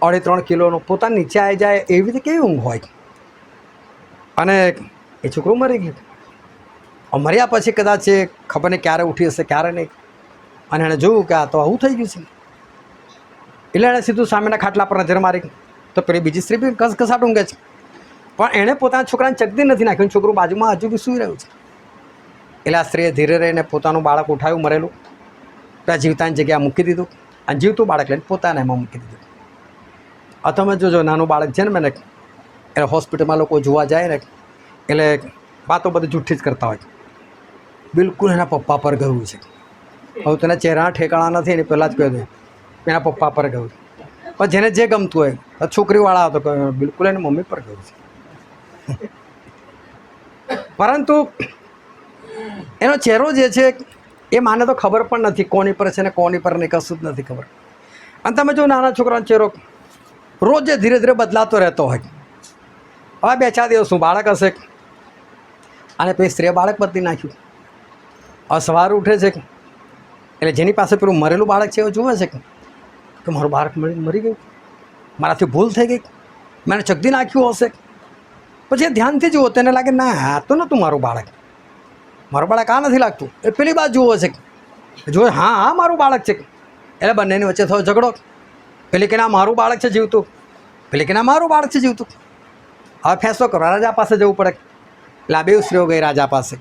2.5-3 કિલોનું પોતાની નીચે આવી જાય એવી રીતે કેવી ઊંઘ હોય. અને એ છોકરું મરી ગયું. મર્યા પછી કદાચ એ ખબર નહીં ક્યારે ઉઠી હશે ક્યારે નહીં. અને એણે જોયું કે આ તો આવું થઈ ગયું છે. એટલે એણે સીધું સામેના ખાટલા પર નજર મારી તો પેલી બીજી સ્ત્રી બી ઘસઘસાટ ઊંઘે છે, પણ એણે પોતાના છોકરાને ચકદી નથી નાખ્યું. છોકરું બાજુમાં હજુ બી સૂઈ રહ્યું છે. એટલે આ સ્ત્રીએ ધીરે રહીને પોતાનું બાળક ઉઠાવ્યું મરેલું, ત્યાં જીવતાની જગ્યાએ મૂકી દીધું અને જીવતું બાળક લઈને પોતાના એમાં મૂકી દીધું. આ તમે જોજો, નાનું બાળક છે ને મેં એટલે હોસ્પિટલમાં લોકો જોવા જાય ને એટલે વાતો બધી જુઠ્ઠી જ કરતા હોય. બિલકુલ એના પપ્પા પર ગયું છે. હવે તેના ચહેરાના ઠેકાણા નથી, એને પહેલાં જ કહી દઉં એના પપ્પા પર ગયું. પણ જેને જે ગમતું હોય, છોકરીવાળા હતો કે બિલકુલ એની મમ્મી પર ગયું છે. પરંતુ એનો ચહેરો જે છે એ માને તો ખબર પણ નથી કોની પર છે ને કોની પર નહીં, કશું જ નથી ખબર. અને તમે જો નાના છોકરાનો ચહેરો રોજ ધીરે ધીરે બદલાતો રહેતો હોય. હવે 2-4 દિવસનું બાળક હશે અને પછી સ્ત્રીએ બાળક બદલી નાખ્યું. હવે સવાર ઉઠે છે એટલે જેની પાસે પેલું મરેલું બાળક છે એ જુએ છે કે મારું બાળક મરી ગયું, મારાથી ભૂલ થઈ ગઈ, મેં ચકદી નાખ્યું હશે. પછી એ ધ્યાનથી જુઓ તેને લાગે ના આ તો નહોતું મારું બાળક આ નથી લાગતું. એ પેલી બાજુ જુઓ છે, જુએ હા મારું બાળક છે. એટલે બંનેની વચ્ચે થયો ઝઘડો. પેલી કે ના મારું બાળક છે જીવતું, પેલી કે ના મારું બાળક છે જીવતું. હવે ફેંસલો કરો, રાજા પાસે જવું પડે. એટલે આ બે સ્ત્રીઓ ગઈ રાજા પાસે.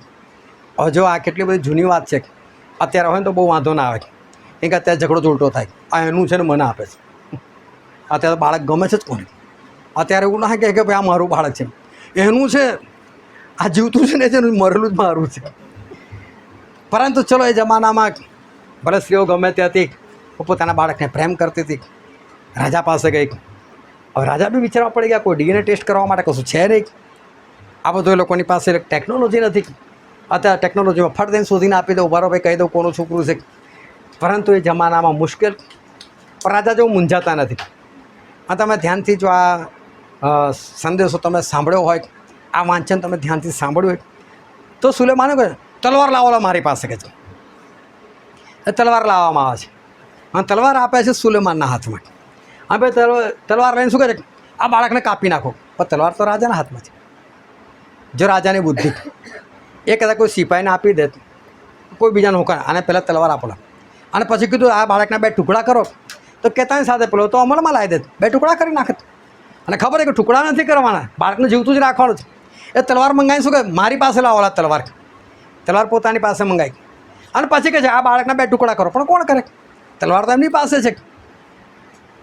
હવે જો આ કેટલી બધી જૂની વાત છે. અત્યારે હોય ને તો બહુ વાંધો ના આવે, કેમ કે અત્યારે ઝઘડો ઉલટો થાય. આ એનું છે ને મને આપે છે. અત્યારે તો બાળક ગમે છે જ કોને. અત્યારે એવું ના કહે કે ભાઈ આ મારું બાળક છે, એનું છે, આ જીવતું છે ને જેનું મરેલું જ મારું છે. પરંતુ ચલો એ જમાનામાં ભલે સ્ત્રીઓ ગમે તે હતી, પોતાના બાળકને પ્રેમ કરતી હતી. રાજા પાસે ગઈ. હવે રાજા બી વિચારવા પડી ગયા કોઈ DNA ટેસ્ટ કરવા માટે કશું છે નહીં. આ બધું એ લોકોની પાસે ટેકનોલોજી નથી. અત્યારે ટેકનોલોજીમાં ફટ દઈને શોધીને આપી દઉં, બરાબર ભાઈ કહી દઉં કોનું છોકરું છે. પરંતુ એ જમાનામાં મુશ્કેલ. પણ રાજા જેવું મૂંઝાતા નથી. આ તમે ધ્યાનથી જો આ સંદેશો તમે સાંભળ્યો હોય, આ વાંચન તમે ધ્યાનથી સાંભળ્યું હોય તો સુલેમાને કહે તલવાર લાવો મારી પાસે કે છે. એ તલવાર લાવવામાં આવે છે અને તલવાર આપે છે સુલેમાનના હાથમાં. હા ભાઈ તલવાર લઈને શું કહે છે આ બાળકને કાપી નાખો. પણ તલવાર તો રાજાના હાથમાં છે. જો રાજાની બુદ્ધિ એ કદાચ કોઈ સિપાહીને આપી દે, કોઈ બીજાને હુકમ આને પહેલાં તલવાર આપો અને પછી કીધું આ બાળકના 2 ટુકડા કરો, તો કહેતા સાથે પેલો તો અમલમાં લાવી દે, 2 ટુકડા કરી નાખે. અને ખબર છે કે ટુકડા નથી કરવાના, બાળકને જીવતું જ રાખવાનું છે. એ તલવાર મંગાવી શું કહે મારી પાસે લાવો તલવાર પોતાની પાસે મંગાવી અને પછી કહે છે આ બાળકના 2 ટુકડા કરો. પણ કોણ કરે? તલવાર તો એમની પાસે છે.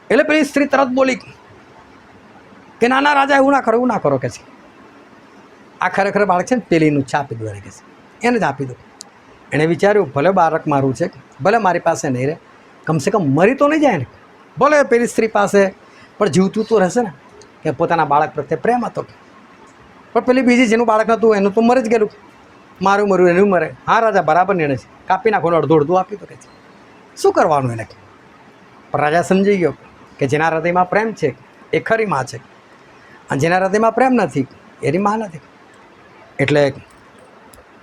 એટલે પેલી સ્ત્રી તરત બોલી કે નાના રાજા એવું ના કરો કે છે આ ખરેખર બાળક છે ને પેલીનું જ આપી દો કે છે, એને જ આપી દો. એણે વિચાર્યું ભલે બાળક મારું છે, ભલે મારી પાસે નહીં રહે, કમસે કમ મરી તો નહીં જાય ને. ભલે પેલી સ્ત્રી પાસે પણ જીવતું તો રહેશે ને, કે પોતાના બાળક પ્રત્યે પ્રેમ હતો. પણ પેલી બીજી જેનું બાળક હતું એનું તો મરી જ ગયેલું, મારું મર્યું એનું મરે. હા રાજા બરાબર નિર્ણય છે, કાપી નાખો, અડધું આપી દો કે છે. શું કરવાનું એને? પણ રાજા સમજી ગયો કે જેના હૃદયમાં પ્રેમ છે એ ખરી માં છે, અને જેના હૃદયમાં પ્રેમ નથી એની માં નથી. એટલે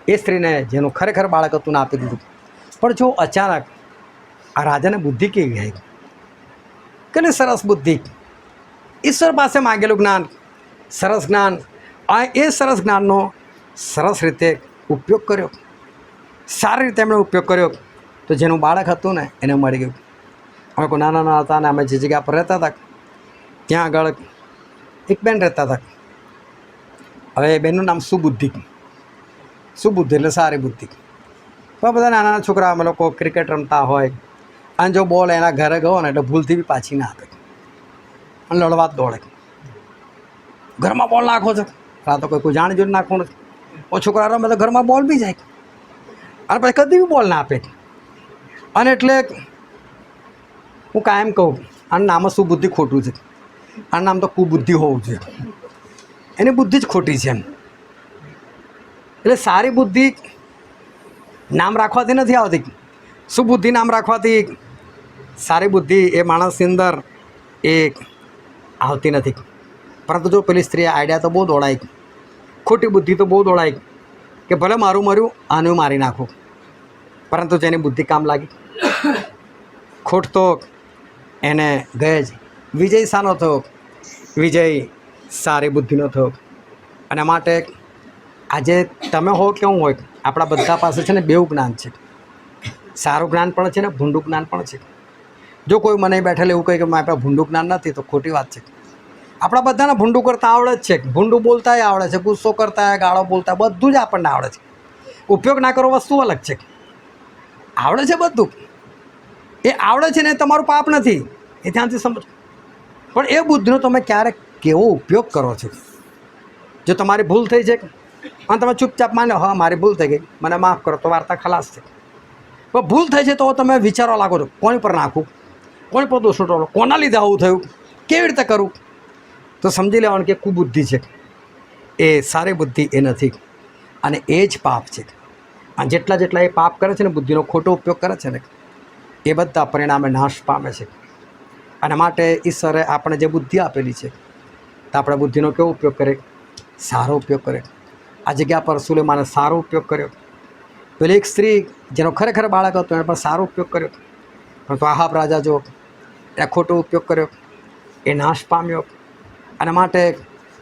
એ સ્ત્રીને જેનું ખરેખર બાળક હતું ને આપી દીધું. પણ જો અચાનક આ રાજાને બુદ્ધિ કેવી આવી, કેટલી સરસ બુદ્ધિ! ઈશ્વર પાસે માગેલું જ્ઞાન, સરસ જ્ઞાન. આ એ સરસ જ્ઞાનનો સરસ રીતે ઉપયોગ કર્યો, સારી રીતે એમણે ઉપયોગ કર્યો. તો જેનું બાળક હતું ને એને મળી ગયું. અમે કોઈ નાના હતા ને અમે જે જગ્યા પર રહેતા હતા ત્યાં આગળ એક બેન રહેતા હતા. હવે એ બેનનું નામ સુબુદ્ધિ એટલે સારી બુદ્ધિ. પણ બધા નાના છોકરા અમે લોકો ક્રિકેટ રમતા હોય અને જો બોલ એના ઘરે ગયો ને એટલે ભૂલથી બી પાછી ના આપે અને લડવા જ દોડે. ઘરમાં બોલ નાખો છો, આ તો કોઈ જાણી જોઈને નાખવાનું છે. ઓ છોકરા રમે તો ઘરમાં બોલ બી જાય અને પછી કદી બી બોલ ના આપે. અને એટલે હું કાયમ કહું આનું નામ જ સુબુદ્ધિ ખોટું છે. આનું નામ તો કુબુદ્ધિ હોવું જોઈએ. એની બુદ્ધિ જ ખોટી છે એમ. એટલે સારી બુદ્ધિ નામ રાખવાથી નથી આવતી, સુબુદ્ધિ નામ રાખવાથી સારી બુદ્ધિ એ માણસની અંદર એ આવતી નથી. પરંતુ જો પેલી સ્ત્રીએ આઈડિયા તો બહુ દોડાઈ, ખોટી બુદ્ધિ તો બહુ દોડાઈ કે ભલે મારું મર્યું આનું મારી નાખું. પરંતુ જેની બુદ્ધિ કામ લાગી, ખોટ તો એને ગયે જ. વિજય શાનો થયો? વિજય સારી બુદ્ધિનો થયો. અને માટે આજે તમે હો કે હું હોય, આપણા બધા પાસે છે ને 2 જ્ઞાન છે. સારું જ્ઞાન પણ છે ને ભૂંડું જ્ઞાન પણ છે. જો કોઈ મને બેઠેલ એવું કહે કે મારા પાસે ભૂંડું જ્ઞાન નથી તો ખોટી વાત છે. આપણા બધાને ભૂંડું કરતાં આવડે જ છે. ભૂંડું બોલતાંય આવડે છે, ગુસ્સો કરતા ગાળો બોલતા બધું જ આપણને આવડે છે. ઉપયોગ ના કરો વસ્તુ અલગ છે. આવડે છે બધું, એ આવડે છે ને તમારું પાપ નથી, એ ધ્યાનથી સમજો. પણ એ બુદ્ધિનો તમે ક્યારેક કેવો ઉપયોગ કરો છો? જો તમારી ભૂલ થઈ છે અને તમે ચૂપચાપ માનો હા મારી ભૂલ થઈ ગઈ, મને માફ કરો, તો વાર્તા ખલાસ છે. પણ ભૂલ થઈ છે તો તમે વિચારવા લાગો છો કોની પર નાખું, કોની પર દોષ ઉઠાવો, કોના લીધે આવું થયું, કેવી રીતે કરું? તો સમજી લેવાનું કે કુબુદ્ધિ છે, એ સારી બુદ્ધિ એ નથી. અને એ જ પાપ છે. અને જેટલા એ પાપ કરે છે ને, બુદ્ધિનો ખોટો ઉપયોગ કરે છે ને, એ બધા પરિણામે નાશ પામે છે. અને માટે ઈશ્વરે આપણે જે બુદ્ધિ આપેલી છે, તો આપણે બુદ્ધિનો કેવો ઉપયોગ કરે? સારો ઉપયોગ કરે. આ જગ્યા પર સુલેમાને સારો ઉપયોગ કર્યો. પેલી એક સ્ત્રી જેનો ખરેખર બાળક હતો એણે પણ સારો ઉપયોગ કર્યો, પરંતુ આહાબ રાજા જો એ ખોટો ઉપયોગ કર્યો, એ નાશ પામ્યો. અને માટે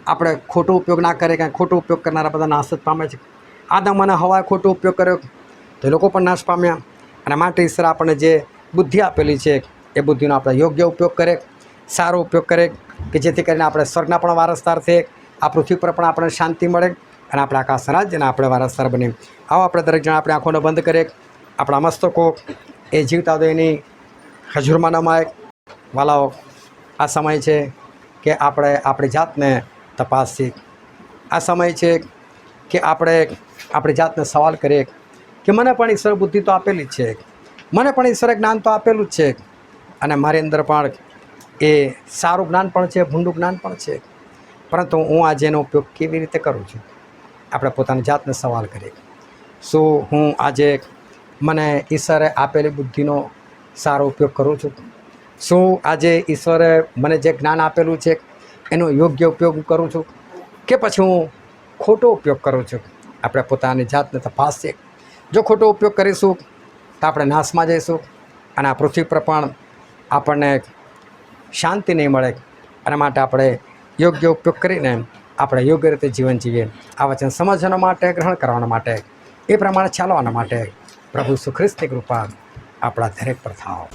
આપણે ખોટો ઉપયોગ ના કરીએ, કાંઈ ખોટો ઉપયોગ કરનારા બધા નાશ જ પામે છે. આદમ અને હવાએ ખોટો ઉપયોગ કર્યો તો એ લોકો પણ નાશ પામ્યા. અને માટે ઈશ્વર આપણને જે બુદ્ધિ આપેલી છે, એ બુદ્ધિનો આપણે યોગ્ય ઉપયોગ કરે, સારો ઉપયોગ કરે, કે જેથી કરીને આપણે સ્વર્ગના પણ વારસદાર થઈએ, આ પૃથ્વી પર પણ આપણને શાંતિ મળે, અને આપણે આકાશ રાજ્યના આપણે વારસદાર બનીએ. આવો આપણે દરેક જણ આપણે આંખોને બંધ કરીએ, આપણા મસ્તકો એ જીવતા હૃદયની હજુરમાં નમાય. વાલાઓ, આ સમય છે કે આપણે આપણી જાતને તપાસીએ. આ સમય છે કે આપણે આપણી જાતને સવાલ કરીએ કે મને પણ ઈશ્વર બુદ્ધિ તો આપેલી જ છે, મને પણ ઈશ્વરે જ્ઞાન તો આપેલું જ છે, અને મારી અંદર પણ એ સારું જ્ઞાન પણ છે, ભૂંડું જ્ઞાન પણ છે, પરંતુ હું આજે એનો ઉપયોગ કેવી રીતે કરું છું? આપણે પોતાની જાતને સવાલ કરીએ. શું હું આજે મને ઈશ્વરે આપેલી બુદ્ધિનો સારો ઉપયોગ કરું છું? શું આજે ઈશ્વરે મને જે જ્ઞાન આપેલું છે એનો યોગ્ય ઉપયોગ કરું છું, કે પછી હું ખોટો ઉપયોગ કરું છું? આપણે પોતાની જાતને તપાસીએ. જો ખોટો ઉપયોગ કરીશું તો આપણે નાશમાં જઈશું, અને આ પૃથ્વી પર પણ આપણને શાંતિ નહીં મળે. અને માટે આપણે યોગ્ય ઉપયોગ કરીને આપણે યોગ્ય રીતે જીવન જીવીએ. આ વચન સમજવા માટે, ગ્રહણ કરવાના માટે, એ પ્રમાણે ચાલવાના માટે પ્રભુ ઈસુ ખ્રિસ્તની કૃપા આપણા દરેક પર થાવ.